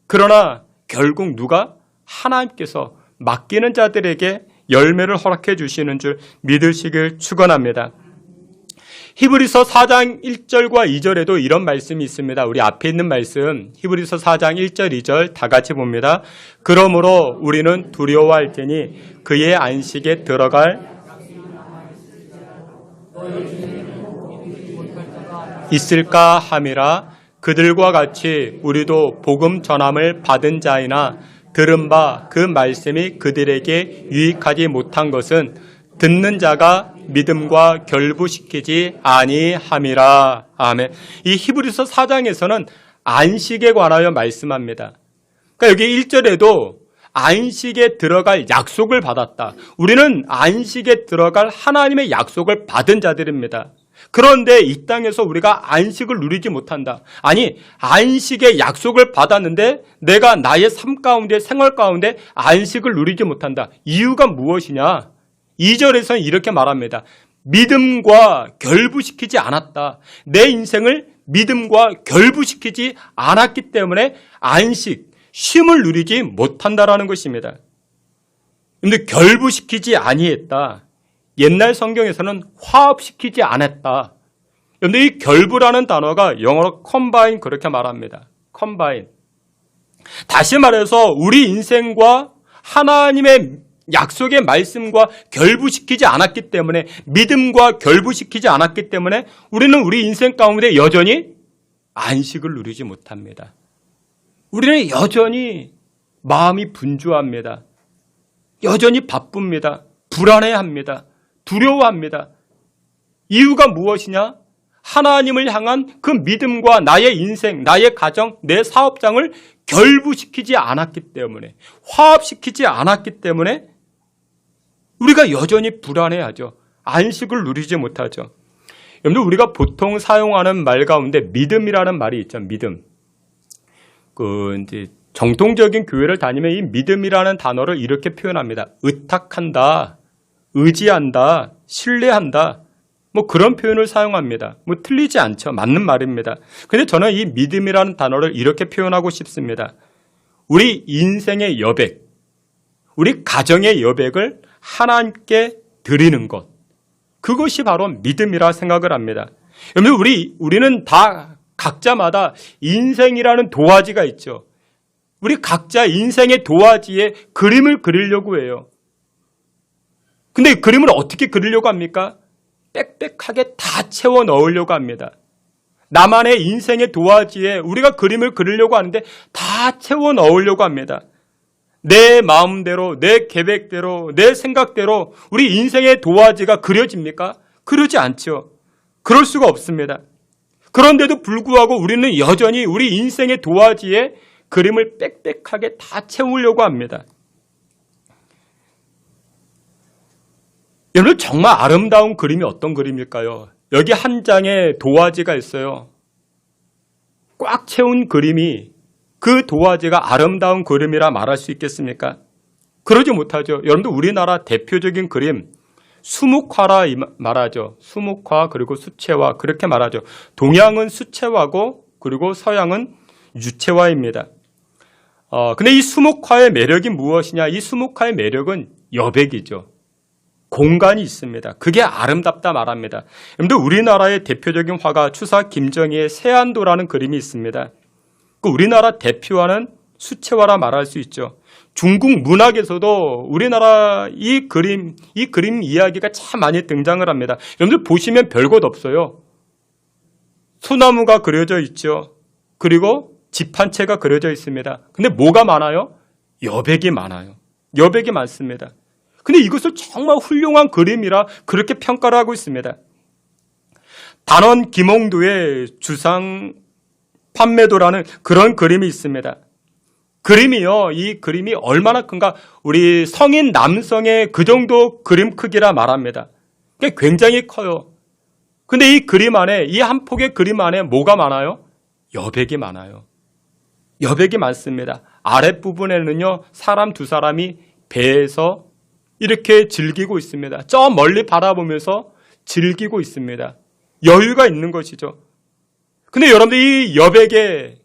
그러나 결국 누가? 하나님께서 맡기는 자들에게 열매를 허락해 주시는 줄 믿으시길 축원합니다. 히브리서 4장 1절과 2절에도 이런 말씀이 있습니다. 우리 앞에 있는 말씀 히브리서 4장 1절 2절 다 같이 봅니다. 그러므로 우리는 두려워할 테니 그의 안식에 들어갈 있을까 함이라. 그들과 같이 우리도 복음 전함을 받은 자이나 들은 바 그 말씀이 그들에게 유익하지 못한 것은 듣는 자가 믿음과 결부시키지 아니함이라. 아멘. 이 히브리서 4장에서는 안식에 관하여 말씀합니다. 그러니까 여기 1절에도 안식에 들어갈 약속을 받았다. 우리는 안식에 들어갈 하나님의 약속을 받은 자들입니다. 그런데 이 땅에서 우리가 안식을 누리지 못한다. 아니, 안식의 약속을 받았는데 내가 나의 삶 가운데, 생활 가운데 안식을 누리지 못한다. 이유가 무엇이냐? 2절에서는 이렇게 말합니다. 믿음과 결부시키지 않았다. 내 인생을 믿음과 결부시키지 않았기 때문에 안식, 쉼을 누리지 못한다라는 것입니다. 그런데 결부시키지 아니했다. 옛날 성경에서는 화합시키지 않았다. 그런데 이 결부라는 단어가 영어로 combine 그렇게 말합니다. combine. 다시 말해서 우리 인생과 하나님의 약속의 말씀과 결부시키지 않았기 때문에 믿음과 결부시키지 않았기 때문에 우리는 우리 인생 가운데 여전히 안식을 누리지 못합니다. 우리는 여전히 마음이 분주합니다. 여전히 바쁩니다. 불안해합니다. 두려워합니다. 이유가 무엇이냐? 하나님을 향한 그 믿음과 나의 인생, 나의 가정, 내 사업장을 결부시키지 않았기 때문에, 화합시키지 않았기 때문에 우리가 여전히 불안해하죠. 안식을 누리지 못하죠. 여러분들 우리가 보통 사용하는 말 가운데 믿음이라는 말이 있죠. 믿음. 이제 정통적인 교회를 다니면 이 믿음이라는 단어를 이렇게 표현합니다. 의탁한다, 의지한다, 신뢰한다. 뭐 그런 표현을 사용합니다. 뭐 틀리지 않죠. 맞는 말입니다. 근데 저는 이 믿음이라는 단어를 이렇게 표현하고 싶습니다. 우리 인생의 여백, 우리 가정의 여백을 하나님께 드리는 것. 그것이 바로 믿음이라 생각을 합니다. 여러분 우리는 다 각자마다 인생이라는 도화지가 있죠. 우리 각자 인생의 도화지에 그림을 그리려고 해요. 근데 그림을 어떻게 그리려고 합니까? 빽빽하게 다 채워 넣으려고 합니다. 나만의 인생의 도화지에 우리가 그림을 그리려고 하는데 다 채워 넣으려고 합니다. 내 마음대로, 내 계획대로, 내 생각대로 우리 인생의 도화지가 그려집니까? 그러지 않죠. 그럴 수가 없습니다. 그런데도 불구하고 우리는 여전히 우리 인생의 도화지에 그림을 빽빽하게 다 채우려고 합니다. 여러분 정말 아름다운 그림이 어떤 그림일까요? 여기 한 장에 도화지가 있어요. 꽉 채운 그림이 그 도화지가 아름다운 그림이라 말할 수 있겠습니까? 그러지 못하죠. 여러분들 우리나라 대표적인 그림 수묵화라 말하죠. 수묵화 그리고 수채화 그렇게 말하죠. 동양은 수채화고 그리고 서양은 유채화입니다. 근데 이 수묵화의 매력이 무엇이냐? 이 수묵화의 매력은 여백이죠. 공간이 있습니다. 그게 아름답다 말합니다. 여러분들 우리나라의 대표적인 화가 추사 김정희의 세안도라는 그림이 있습니다. 그 우리나라 대표화는 수채화라 말할 수 있죠. 중국 문학에서도 우리나라 이 그림 이야기가 참 많이 등장을 합니다. 여러분들 보시면 별것 없어요. 소나무가 그려져 있죠. 그리고 집 한 채가 그려져 있습니다. 근데 뭐가 많아요? 여백이 많아요. 여백이 많습니다. 근데 이것을 정말 훌륭한 그림이라 그렇게 평가를 하고 있습니다. 단원 김홍도의 주상 판매도라는 그런 그림이 있습니다. 그림이요, 이 그림이 얼마나 큰가? 우리 성인 남성의 그 정도 그림 크기라 말합니다. 그게 굉장히 커요. 근데 이 그림 안에, 이 한 폭의 그림 안에 뭐가 많아요? 여백이 많아요. 여백이 많습니다. 아랫부분에는요, 사람 두 사람이 배에서 이렇게 즐기고 있습니다. 저 멀리 바라보면서 즐기고 있습니다. 여유가 있는 것이죠. 근데 여러분들 이 여백에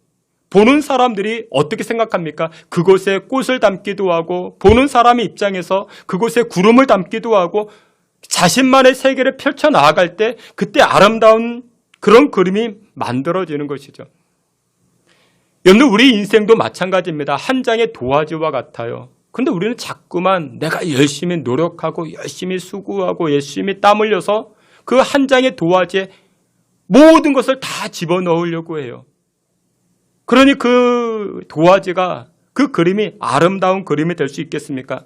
보는 사람들이 어떻게 생각합니까? 그곳에 꽃을 담기도 하고 보는 사람의 입장에서 그곳에 구름을 담기도 하고 자신만의 세계를 펼쳐나갈 때 그때 아름다운 그런 그림이 만들어지는 것이죠. 여러분 우리 인생도 마찬가지입니다. 한 장의 도화지와 같아요. 근데 우리는 자꾸만 내가 열심히 노력하고 열심히 수고하고 열심히 땀 흘려서 그 한 장의 도화지에 모든 것을 다 집어넣으려고 해요. 그러니 그 도화지가 그 그림이 아름다운 그림이 될 수 있겠습니까?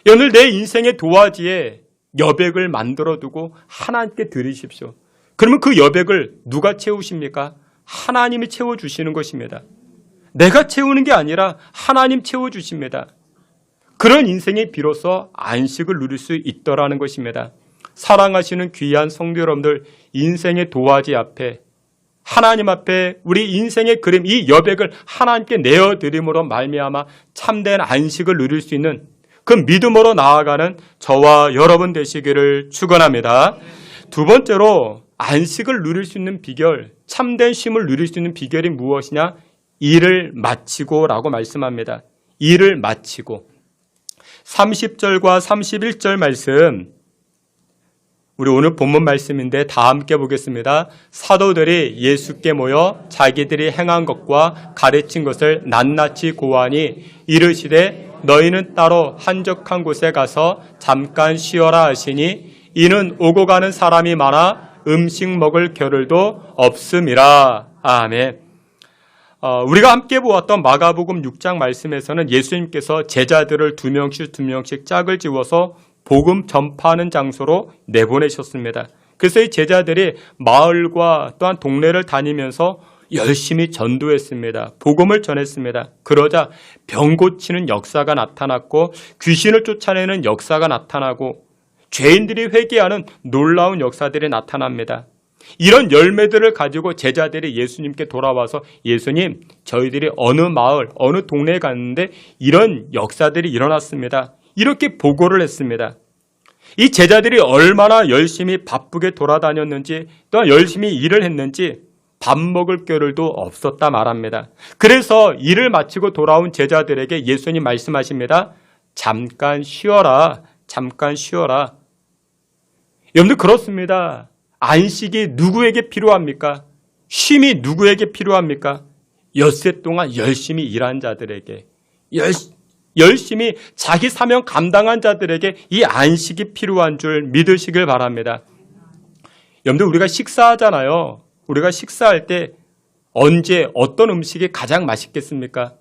오늘 내 인생의 도화지에 여백을 만들어두고 하나님께 드리십시오. 그러면 그 여백을 누가 채우십니까? 하나님이 채워주시는 것입니다. 내가 채우는 게 아니라 하나님 채워주십니다. 그런 인생이 비로소 안식을 누릴 수 있더라는 것입니다. 사랑하시는 귀한 성도 여러분들, 인생의 도화지 앞에 하나님 앞에 우리 인생의 그림, 이 여백을 하나님께 내어드림으로 말미암아 참된 안식을 누릴 수 있는 그 믿음으로 나아가는 저와 여러분 되시기를 축원합니다. 두 번째로 안식을 누릴 수 있는 비결, 참된 쉼을 누릴 수 있는 비결이 무엇이냐? 일을 마치고 라고 말씀합니다. 일을 마치고. 30절과 31절 말씀, 우리 오늘 본문 말씀인데 다 함께 보겠습니다. 사도들이 예수께 모여 자기들이 행한 것과 가르친 것을 낱낱이 고하니 이르시되 너희는 따로 한적한 곳에 가서 잠깐 쉬어라 하시니 이는 오고 가는 사람이 많아 음식 먹을 겨를도 없음이라. 아멘. 우리가 함께 보았던 마가복음 6장 말씀에서는 예수님께서 제자들을 두 명씩 짝을 지워서 복음 전파하는 장소로 내보내셨습니다. 그래서 이 제자들이 마을과 또한 동네를 다니면서 열심히 전도했습니다. 복음을 전했습니다. 그러자 병 고치는 역사가 나타났고 귀신을 쫓아내는 역사가 나타나고 죄인들이 회개하는 놀라운 역사들이 나타납니다. 이런 열매들을 가지고 제자들이 예수님께 돌아와서 예수님, 저희들이 어느 마을, 어느 동네에 갔는데 이런 역사들이 일어났습니다. 이렇게 보고를 했습니다. 이 제자들이 얼마나 열심히 바쁘게 돌아다녔는지 또한 열심히 일을 했는지 밥 먹을 겨를도 없었다 말합니다. 그래서 일을 마치고 돌아온 제자들에게 예수님 말씀하십니다. 잠깐 쉬어라. 잠깐 쉬어라. 여러분들 그렇습니다. 안식이 누구에게 필요합니까? 쉼이 누구에게 필요합니까? 엿새 동안 열심히 일한 자들에게, 열심히 자기 사명 감당한 자들에게 이 안식이 필요한 줄 믿으시길 바랍니다. 여러분들 우리가 식사하잖아요. 우리가 식사할 때 언제 어떤 음식이 가장 맛있겠습니까?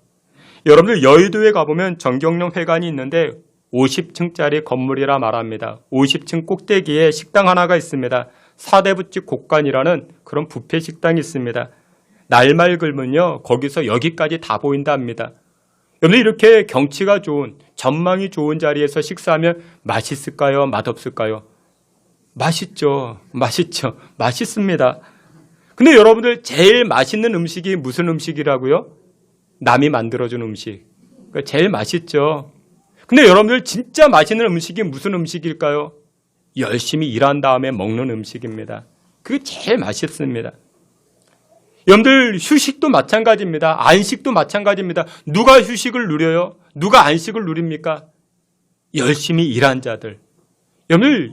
여러분들 여의도에 가보면 정경련 회관이 있는데 50층짜리 건물이라 말합니다. 50층 꼭대기에 식당 하나가 있습니다. 사대부집 곡간이라는 그런 뷔페 식당이 있습니다. 날말 글면요 거기서 여기까지 다 보인다 합니다. 여러분 이렇게 경치가 좋은 전망이 좋은 자리에서 식사하면 맛있을까요? 맛없을까요? 맛있죠. 맛있습니다. 근데 여러분들 제일 맛있는 음식이 무슨 음식이라고요? 남이 만들어준 음식. 그러니까 제일 맛있죠. 근데 여러분들 진짜 맛있는 음식이 무슨 음식일까요? 열심히 일한 다음에 먹는 음식입니다. 그게 제일 맛있습니다. 여러분들 휴식도 마찬가지입니다. 안식도 마찬가지입니다. 누가 휴식을 누려요? 누가 안식을 누립니까? 열심히 일한 자들.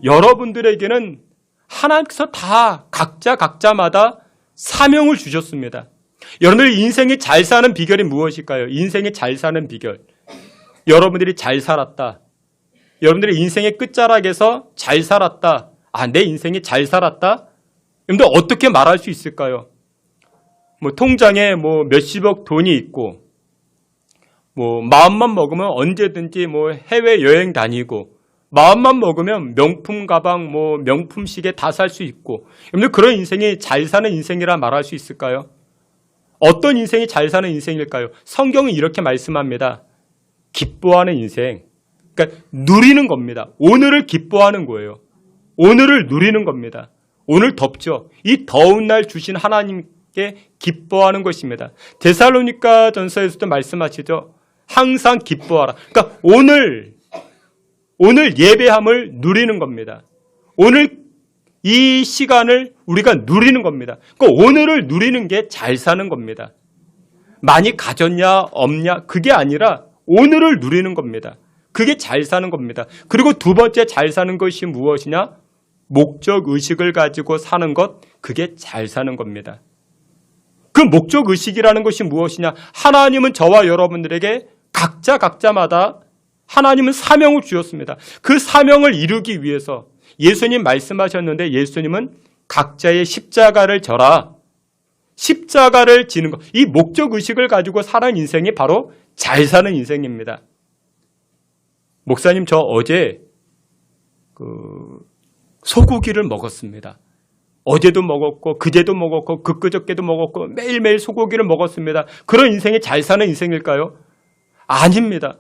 여러분들에게는 하나님께서 다 각자마다 사명을 주셨습니다. 여러분들 인생이 잘 사는 비결이 무엇일까요? 인생이 잘 사는 비결. 여러분들이 잘 살았다. 여러분들의 인생의 끝자락에서 잘 살았다. 내 인생이 잘 살았다? 여러분들 어떻게 말할 수 있을까요? 통장에 몇십억 돈이 있고, 마음만 먹으면 언제든지 해외여행 다니고, 마음만 먹으면 명품 가방, 명품 시계 다 살 수 있고, 여러분들 그런 인생이 잘 사는 인생이라 말할 수 있을까요? 어떤 인생이 잘 사는 인생일까요? 성경은 이렇게 말씀합니다. 기뻐하는 인생. 그러니까 누리는 겁니다. 오늘을 기뻐하는 거예요. 오늘을 누리는 겁니다. 오늘 덥죠. 이 더운 날 주신 하나님께 기뻐하는 것입니다. 데살로니가 전서에서도 말씀하시죠. 항상 기뻐하라. 그러니까 오늘 예배함을 누리는 겁니다. 오늘 이 시간을 우리가 누리는 겁니다. 그러니까 오늘을 누리는 게 잘 사는 겁니다. 많이 가졌냐 없냐 그게 아니라 오늘을 누리는 겁니다. 그게 잘 사는 겁니다. 그리고 두 번째 잘 사는 것이 무엇이냐? 목적 의식을 가지고 사는 것, 그게 잘 사는 겁니다. 그 목적 의식이라는 것이 무엇이냐? 하나님은 저와 여러분들에게 각자마다 하나님은 사명을 주셨습니다. 그 사명을 이루기 위해서 예수님 말씀하셨는데 예수님은 각자의 십자가를 져라. 십자가를 지는 것. 이 목적 의식을 가지고 사는 인생이 바로 잘 사는 인생입니다. 목사님, 저 어제 소고기를 먹었습니다. 어제도 먹었고 그제도 먹었고 그저께도 먹었고 매일매일 소고기를 먹었습니다. 그런 인생이 잘 사는 인생일까요? 아닙니다.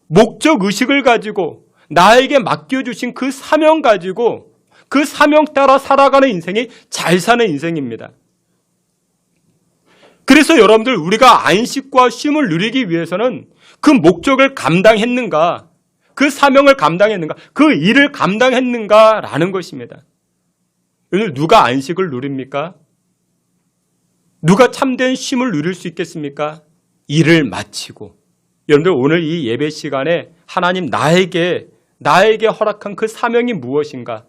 목적 의식을 가지고 나에게 맡겨주신 그 사명 가지고 그 사명 따라 살아가는 인생이 잘 사는 인생입니다. 그래서 여러분들 우리가 안식과 쉼을 누리기 위해서는 그 목적을 감당했는가, 그 사명을 감당했는가, 그 일을 감당했는가라는 것입니다. 오늘 누가 안식을 누립니까? 누가 참된 쉼을 누릴 수 있겠습니까? 일을 마치고. 여러분들 오늘 이 예배 시간에 하나님 나에게 허락한 그 사명이 무엇인가?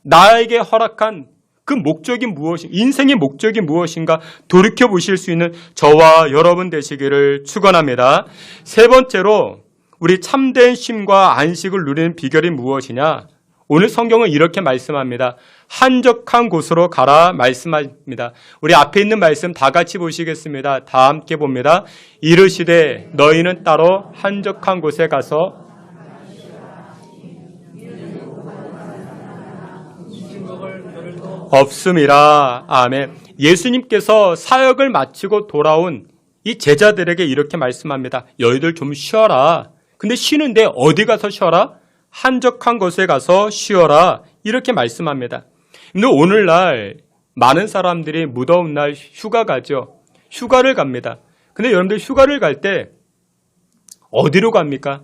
나에게 허락한 그 목적이 무엇인가? 인생의 목적이 무엇인가? 돌이켜보실 수 있는 저와 여러분 되시기를 축원합니다. 세 번째로 우리 참된 쉼과 안식을 누리는 비결이 무엇이냐? 오늘 성경은 이렇게 말씀합니다. 한적한 곳으로 가라 말씀합니다. 우리 앞에 있는 말씀 다 같이 보시겠습니다. 다 함께 봅니다. 이르시되 너희는 따로 한적한 곳에 가서 없음이라. 아멘. 예수님께서 사역을 마치고 돌아온 이 제자들에게 이렇게 말씀합니다. 너희들 좀 쉬어라. 근데 쉬는데 어디 가서 쉬어라? 한적한 곳에 가서 쉬어라. 이렇게 말씀합니다. 근데 오늘날 많은 사람들이 무더운 날 휴가 가죠. 휴가를 갑니다. 근데 여러분들 휴가를 갈 때 어디로 갑니까?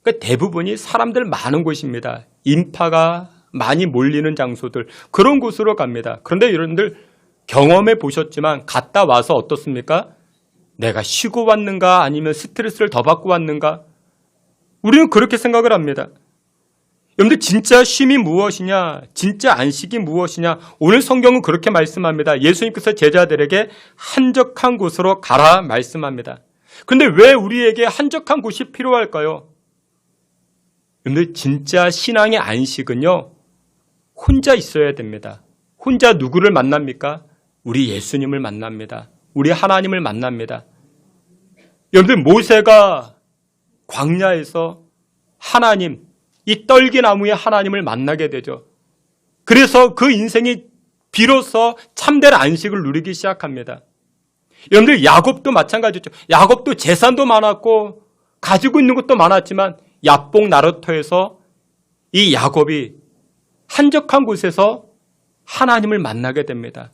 그러니까 대부분이 사람들 많은 곳입니다. 인파가 많이 몰리는 장소들, 그런 곳으로 갑니다. 그런데 여러분들 경험해 보셨지만 갔다 와서 어떻습니까? 내가 쉬고 왔는가 아니면 스트레스를 더 받고 왔는가? 우리는 그렇게 생각을 합니다. 여러분들 진짜 쉼이 무엇이냐? 진짜 안식이 무엇이냐? 오늘 성경은 그렇게 말씀합니다. 예수님께서 제자들에게 한적한 곳으로 가라 말씀합니다. 그런데 왜 우리에게 한적한 곳이 필요할까요? 여러분들 진짜 신앙의 안식은요, 혼자 있어야 됩니다. 혼자 누구를 만납니까? 우리 예수님을 만납니다. 우리 하나님을 만납니다. 여러분들 모세가 광야에서 하나님, 이 떨기나무의 하나님을 만나게 되죠. 그래서 그 인생이 비로소 참된 안식을 누리기 시작합니다. 여러분들 야곱도 마찬가지죠. 야곱도 재산도 많았고 가지고 있는 것도 많았지만 야복 나루터에서 이 야곱이 한적한 곳에서 하나님을 만나게 됩니다.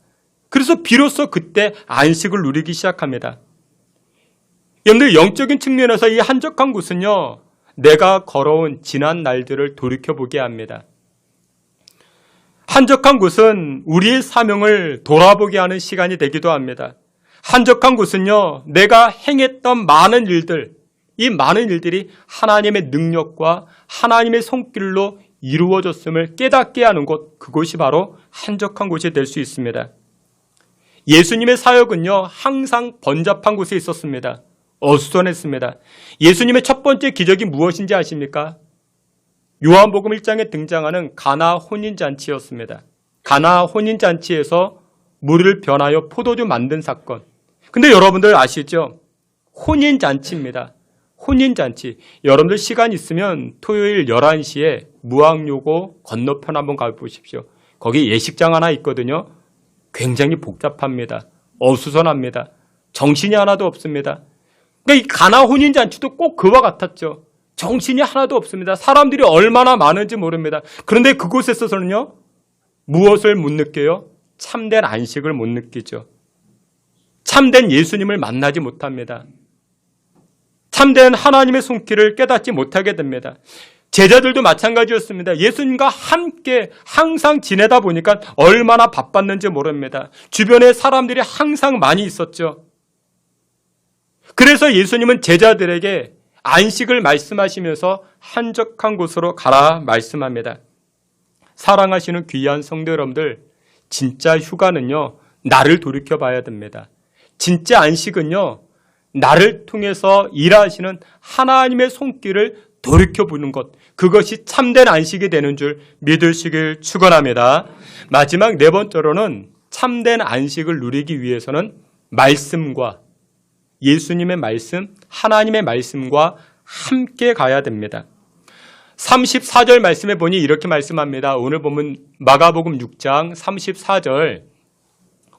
그래서 비로소 그때 안식을 누리기 시작합니다. 여러분들 영적인 측면에서 이 한적한 곳은요, 내가 걸어온 지난 날들을 돌이켜보게 합니다. 한적한 곳은 우리의 사명을 돌아보게 하는 시간이 되기도 합니다. 한적한 곳은요, 내가 행했던 많은 일들, 이 많은 일들이 하나님의 능력과 하나님의 손길로 이루어졌음을 깨닫게 하는 곳, 그곳이 바로 한적한 곳이 될 수 있습니다. 예수님의 사역은요, 항상 번잡한 곳에 있었습니다. 어수선했습니다. 예수님의 첫 번째 기적이 무엇인지 아십니까? 요한복음 1장에 등장하는 가나 혼인잔치였습니다. 가나 혼인잔치에서 물을 변하여 포도주 만든 사건. 근데 여러분들 아시죠? 혼인잔치입니다. 혼인잔치. 여러분들 시간 있으면 토요일 11시에 무학요고 건너편 한번 가보십시오. 거기 예식장 하나 있거든요. 굉장히 복잡합니다. 어수선합니다. 정신이 하나도 없습니다. 그러니까 이 가나 혼인잔치도 꼭 그와 같았죠. 정신이 하나도 없습니다. 사람들이 얼마나 많은지 모릅니다. 그런데 그곳에서는요, 무엇을 못 느껴요? 참된 안식을 못 느끼죠. 참된 예수님을 만나지 못합니다. 참된 하나님의 손길을 깨닫지 못하게 됩니다. 제자들도 마찬가지였습니다. 예수님과 함께 항상 지내다 보니까 얼마나 바빴는지 모릅니다. 주변에 사람들이 항상 많이 있었죠. 그래서 예수님은 제자들에게 안식을 말씀하시면서 한적한 곳으로 가라 말씀합니다. 사랑하시는 귀한 성도 여러분들, 진짜 휴가는요, 나를 돌이켜 봐야 됩니다. 진짜 안식은요, 나를 통해서 일하시는 하나님의 손길을 돌이켜보는 것, 그것이 참된 안식이 되는 줄 믿으시길 축원합니다. 마지막 네 번째로는 참된 안식을 누리기 위해서는 말씀과 예수님의 말씀, 하나님의 말씀과 함께 가야 됩니다. 34절 말씀에 보니 이렇게 말씀합니다. 오늘 보면 마가복음 6장 34절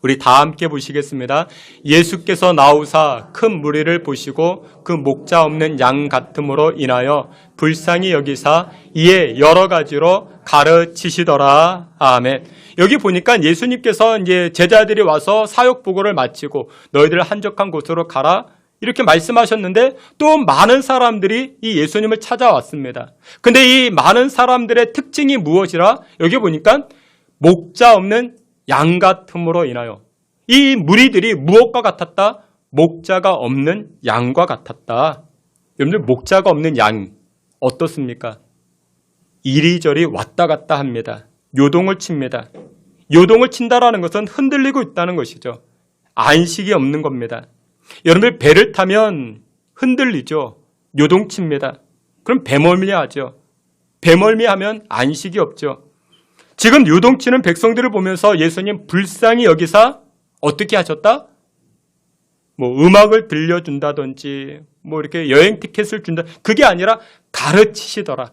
우리 다 함께 보시겠습니다. 예수께서 나오사 큰 무리를 보시고 그 목자 없는 양 같음으로 인하여 불쌍히 여기사 이에 여러 가지로 가르치시더라. 아멘. 여기 보니까 예수님께서 이제 제자들이 와서 사역 보고를 마치고 너희들 한적한 곳으로 가라 이렇게 말씀하셨는데 또 많은 사람들이 이 예수님을 찾아왔습니다. 근데 이 많은 사람들의 특징이 무엇이라? 여기 보니까 목자 없는 양 같음으로 인하여 이 무리들이 무엇과 같았다? 목자가 없는 양과 같았다. 여러분들 목자가 없는 양 어떻습니까? 이리저리 왔다 갔다 합니다. 요동을 칩니다. 요동을 친다라는 것은 흔들리고 있다는 것이죠. 안식이 없는 겁니다. 여러분들 배를 타면 흔들리죠. 요동칩니다. 그럼 배멀미하죠. 배멀미하면 안식이 없죠. 지금 요동치는 백성들을 보면서 예수님 불쌍히 여기사 어떻게 하셨다? 뭐 음악을 들려준다든지 뭐 이렇게 여행 티켓을 준다. 그게 아니라 가르치시더라.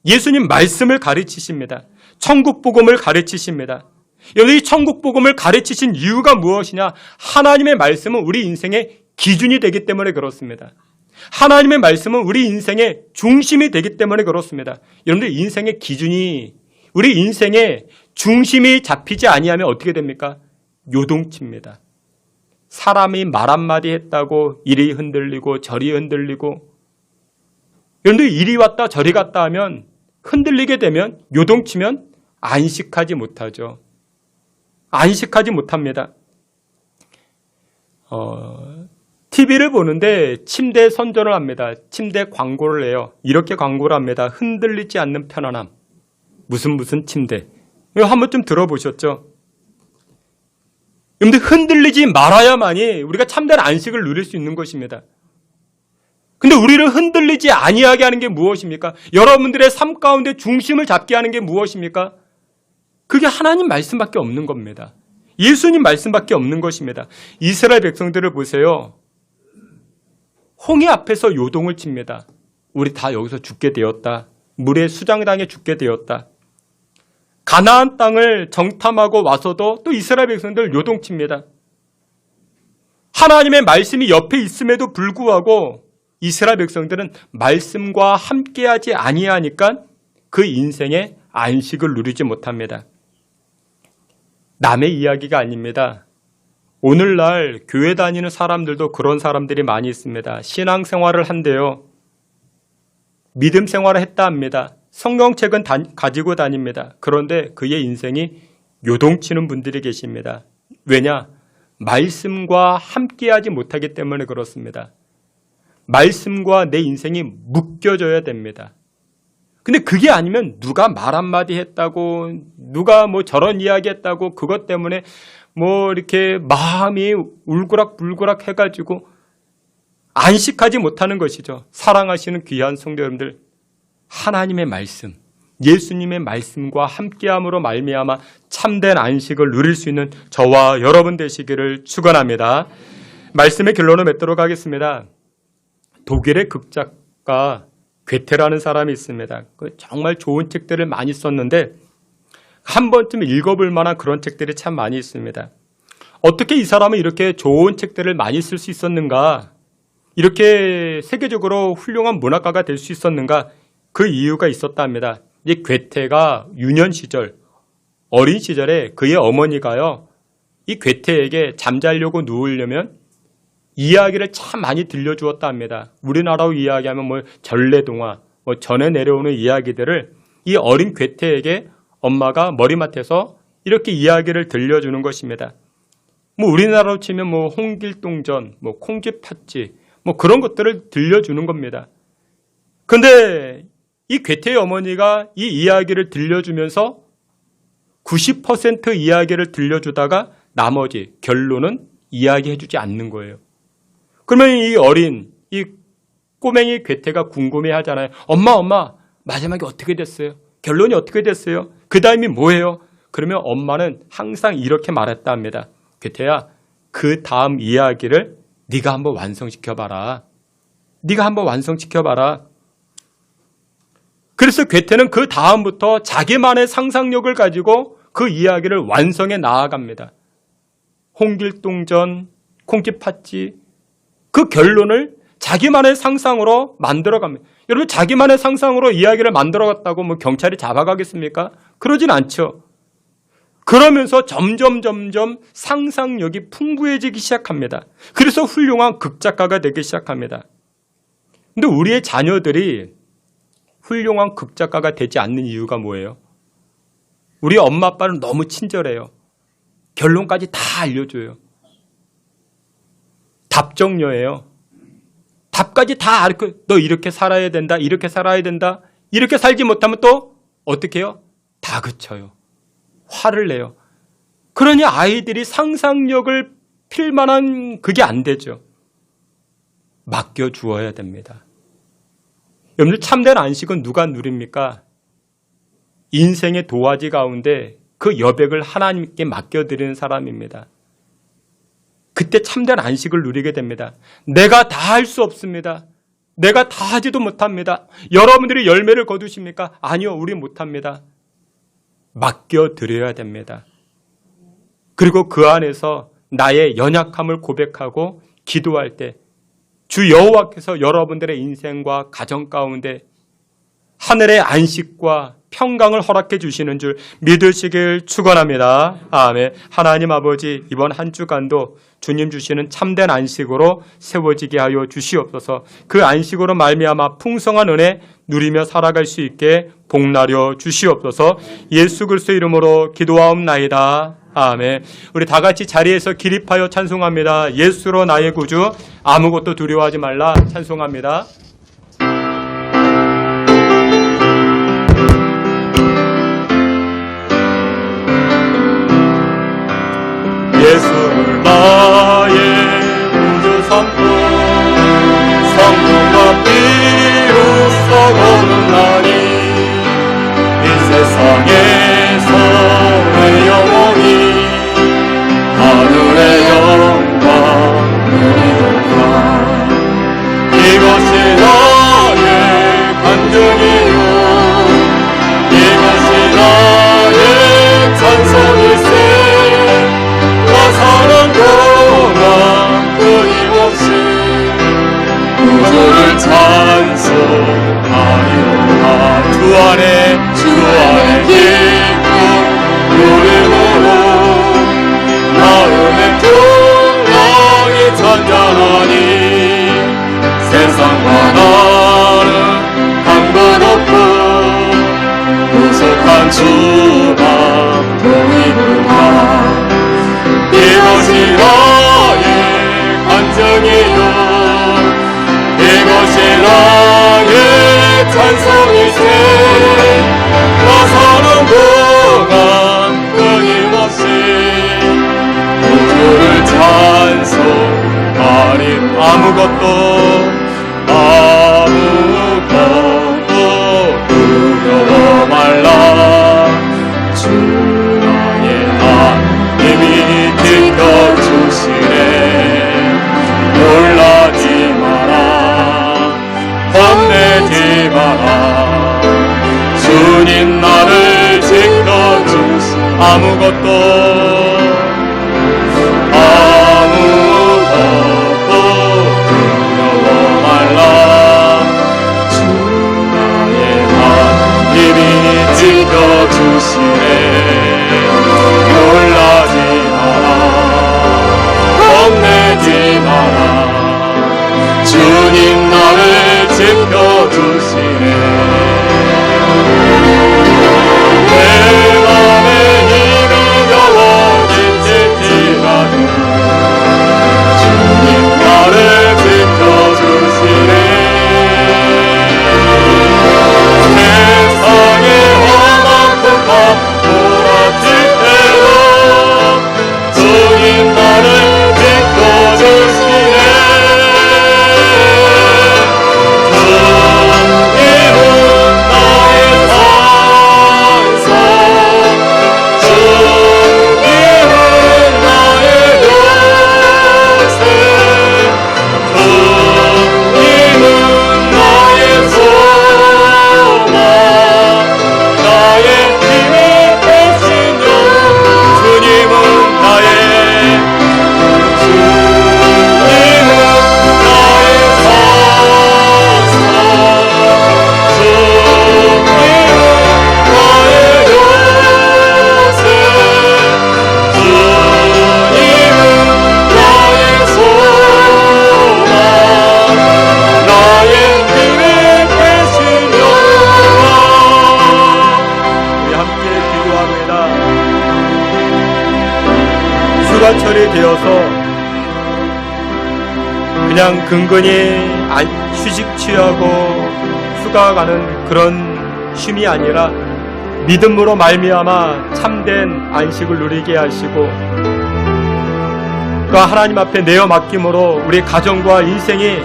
예수님 말씀을 가르치십니다. 천국 복음을 가르치십니다. 여기 천국 복음을 가르치신 이유가 무엇이냐? 하나님의 말씀은 우리 인생의 기준이 되기 때문에 그렇습니다. 하나님의 말씀은 우리 인생의 중심이 되기 때문에 그렇습니다. 여러분들 인생의 기준이 우리 인생의 중심이 잡히지 아니하면 어떻게 됩니까? 요동칩니다. 사람이 말 한마디 했다고 이리 흔들리고 저리 흔들리고 여러분들 이리 왔다 저리 갔다 하면 흔들리게 되면 요동치면 안식하지 못하죠. 안식하지 못합니다. TV를 보는데 침대 선전을 합니다. 침대 광고를 해요. 이렇게 광고를 합니다. 흔들리지 않는 편안함. 무슨 침대. 이거 한 번쯤 들어보셨죠? 근데 흔들리지 말아야만이 우리가 참된 안식을 누릴 수 있는 것입니다. 근데 우리를 흔들리지 아니하게 하는 게 무엇입니까? 여러분들의 삶 가운데 중심을 잡게 하는 게 무엇입니까? 그게 하나님 말씀밖에 없는 겁니다. 예수님 말씀밖에 없는 것입니다. 이스라엘 백성들을 보세요. 홍해 앞에서 요동을 칩니다. 우리 다 여기서 죽게 되었다. 물에 수장당해 죽게 되었다. 가나안 땅을 정탐하고 와서도 또 이스라엘 백성들 요동칩니다. 하나님의 말씀이 옆에 있음에도 불구하고 이스라엘 백성들은 말씀과 함께하지 아니하니까 그 인생의 안식을 누리지 못합니다. 남의 이야기가 아닙니다. 오늘날 교회 다니는 사람들도 그런 사람들이 많이 있습니다. 신앙생활을 한대요. 믿음 생활을 했다 합니다. 성경책은 가지고 다닙니다. 그런데 그의 인생이 요동치는 분들이 계십니다. 왜냐? 말씀과 함께하지 못하기 때문에 그렇습니다. 말씀과 내 인생이 묶여져야 됩니다. 근데 그게 아니면 누가 말 한마디 했다고, 누가 뭐 저런 이야기 했다고, 그것 때문에 뭐 이렇게 마음이 울그락불그락 해가지고 안식하지 못하는 것이죠. 사랑하시는 귀한 성도 여러분들, 하나님의 말씀, 예수님의 말씀과 함께함으로 말미암아 참된 안식을 누릴 수 있는 저와 여러분 되시기를 축원합니다. 말씀의 결론을 맺도록 하겠습니다. 독일의 극작가 괴테라는 사람이 있습니다. 정말 좋은 책들을 많이 썼는데 한 번쯤 읽어볼 만한 그런 책들이 참 많이 있습니다. 어떻게 이 사람은 이렇게 좋은 책들을 많이 쓸 수 있었는가? 이렇게 세계적으로 훌륭한 문학가가 될 수 있었는가? 그 이유가 있었답니다. 이 괴테가 유년 시절, 어린 시절에 그의 어머니가요, 이 괴테에게 잠자려고 누우려면 이야기를 참 많이 들려주었다 합니다. 우리나라로 이야기하면 뭐 전래동화, 뭐 전에 내려오는 이야기들을 이 어린 괴테에게 엄마가 머리맡에서 이렇게 이야기를 들려주는 것입니다. 뭐 우리나라로 치면 뭐 홍길동전, 뭐 콩쥐팥쥐, 뭐 그런 것들을 들려주는 겁니다. 근데 이 괴테의 어머니가 이 이야기를 들려주면서 90% 이야기를 들려주다가 나머지 결론은 이야기해주지 않는 거예요. 그러면 이 꼬맹이 괴테가 궁금해 하잖아요. 엄마, 마지막에 어떻게 됐어요? 결론이 어떻게 됐어요? 그 다음이 뭐예요? 그러면 엄마는 항상 이렇게 말했다 합니다. 괴테야, 그 다음 이야기를 네가 한번 완성시켜봐라. 네가 한번 완성시켜봐라. 그래서 괴테는 그 다음부터 자기만의 상상력을 가지고 그 이야기를 완성해 나아갑니다. 홍길동전, 콩쥐팥쥐, 그 결론을 자기만의 상상으로 만들어갑니다. 여러분, 자기만의 상상으로 이야기를 만들어갔다고 뭐 경찰이 잡아가겠습니까? 그러진 않죠. 그러면서 점점 상상력이 풍부해지기 시작합니다. 그래서 훌륭한 극작가가 되기 시작합니다. 근데 우리의 자녀들이 훌륭한 극작가가 되지 않는 이유가 뭐예요? 우리 엄마 아빠는 너무 친절해요. 결론까지 다 알려줘요. 답정녀예요. 답까지 다 알고, 너 이렇게 살아야 된다, 이렇게 살아야 된다, 이렇게 살지 못하면 또 어떻게 해요? 다그쳐요. 화를 내요. 그러니 아이들이 상상력을 필 만한 그게 안 되죠. 맡겨주어야 됩니다. 여러분들, 참된 안식은 누가 누립니까? 인생의 도화지 가운데 그 여백을 하나님께 맡겨드리는 사람입니다. 그때 참된 안식을 누리게 됩니다. 내가 다 할 수 없습니다. 내가 다 하지도 못합니다. 여러분들이 열매를 거두십니까? 아니요, 우리 못합니다. 맡겨드려야 됩니다. 그리고 그 안에서 나의 연약함을 고백하고 기도할 때 주 여호와께서 여러분들의 인생과 가정 가운데 하늘의 안식과 평강을 허락해 주시는 줄 믿으시길 축원합니다. 아멘. 하나님 아버지, 이번 한 주간도 주님 주시는 참된 안식으로 세워지게 하여 주시옵소서. 그 안식으로 말미암아 풍성한 은혜 누리며 살아갈 수 있게 복나려 주시옵소서. 예수 그리스도의 이름으로 기도하옵나이다. 아멘. 우리 다 같이 자리에서 기립하여 찬송합니다. 예수로 나의 구주, 아무것도 두려워하지 말라. 찬송합니다. 예수를 나의 구주 삼고 성령과 피로 썩어놓나니 이 세상에서 내 영혼이 하늘의 영광 누리도다. 이것이 나의 간증이요, 이것이 나의 찬송일세. 사는 동안 끊임없이 구주를 찬송하리로다. 주 안에 기쁨 누림으로 마음의 풍랑이 잔잔하니 세상과 나는 상관없고 참 소망 보이구나. 이것이 나의 간증이요 이것이 나의 찬송이세. 나 사는 동안 끊임없이 주를 찬송하리. 아무것도 두려워 말라. 주 나의 하나님이 지켜주시네. 놀라지 마라. 겁내지 마라. 주님 나를 지켜주시. 아무것도 두려워 말라. 주 나의 하나님이 지켜주시네. 놀라지 마라. 겁내지 마라. 주님 나를 지켜주시네. 내 맘에 힘이 겨워질지라도 주님 나를 지켜주시네. 세상의 험한 폭풍 몰아칠 때도 주님 나를 지켜주시네. 주님은 나의 산성, 주님은 나의 요새, 주님은 나의 소망, 나의 힘이 되신 주. 주님은 나의 휴가철이 되어서 그냥 근근히 휴식 취하고 휴가 가는 그런 쉼이 아니라 믿음으로 말미암아 참된 안식을 누리게 하시고 그 하나님 앞에 내어 맡김으로 우리 가정과 인생이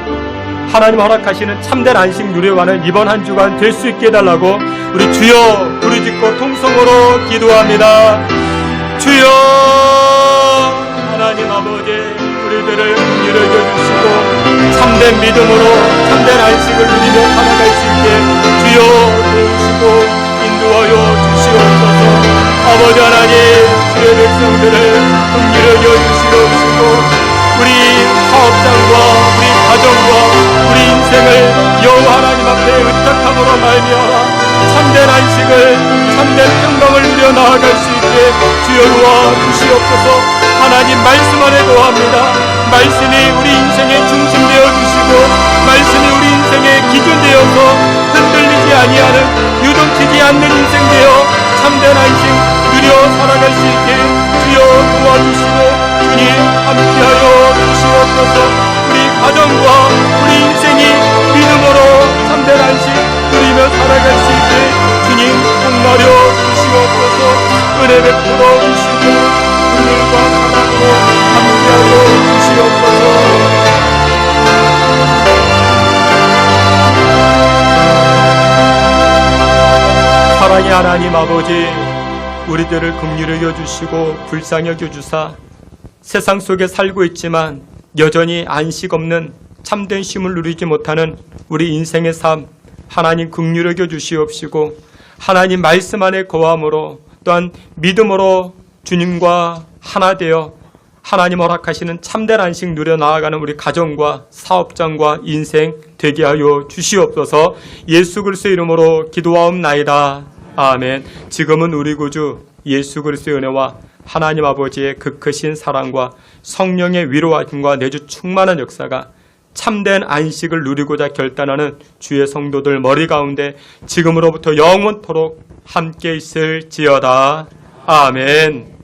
하나님 허락하시는 참된 안식 누려가는 이번 한 주간 될 수 있게 해달라고 우리 주여 부르짖고 통성으로 기도합니다. 주여 하나님 아버지 우리들을 이루어 주시고 참된 믿음으로 참된 안식을 누리며 살아갈 수 있게 주여 도우시고 인도하여 주시옵소서. 아버지 하나님 주의 백성들을 긍휼히 여주시옵시고 우리 사업장과 우리 가정과 우리 인생을 여호와 하나님 앞에 의탁함으로 말미암아 참된 안식을 참된 평강을 누려 나아갈 수 있게 주여 도와주시옵소서. 하나님 말씀 안에 거합니다. 말씀이 우리 인생의 중심 되어 주시고 말씀이 우리 인생의 기준 되어서 흔들리지 아니하는 유동치지 않는 인생 되어 참된 안식 누려 살아갈 수 있게 주여 도와주시고 주님 함께하여 주시옵소서. 우리 가정과 우리 인생이 믿음으로 참된 안식 누리며 살아갈 수 있게 주님 복마려 주시옵소서. 은혜 베풀어 주시고 하늘과 사랑으로 함께하여 주시옵소서. 사랑의 하나님 아버지 우리들을 긍휼히 여주시고 불쌍히 여겨주사 세상 속에 살고 있지만 여전히 안식 없는 참된 쉼을 누리지 못하는 우리 인생의 삶 하나님 긍휼히 여겨주시옵시고 하나님 말씀 안에 거함으로 또한 믿음으로 주님과 하나 되어 하나님 허락하시는 참된 안식 누려 나아가는 우리 가정과 사업장과 인생 되게 하여 주시옵소서. 예수 그리스도의 이름으로 기도하옵나이다. 아멘. 지금은 우리 구주 예수 그리스도의 은혜와 하나님 아버지의 그 크신 사랑과 성령의 위로하심과 내주 충만한 역사가 참된 안식을 누리고자 결단하는 주의 성도들 머리 가운데 지금으로부터 영원토록 함께 있을지어다. 아멘.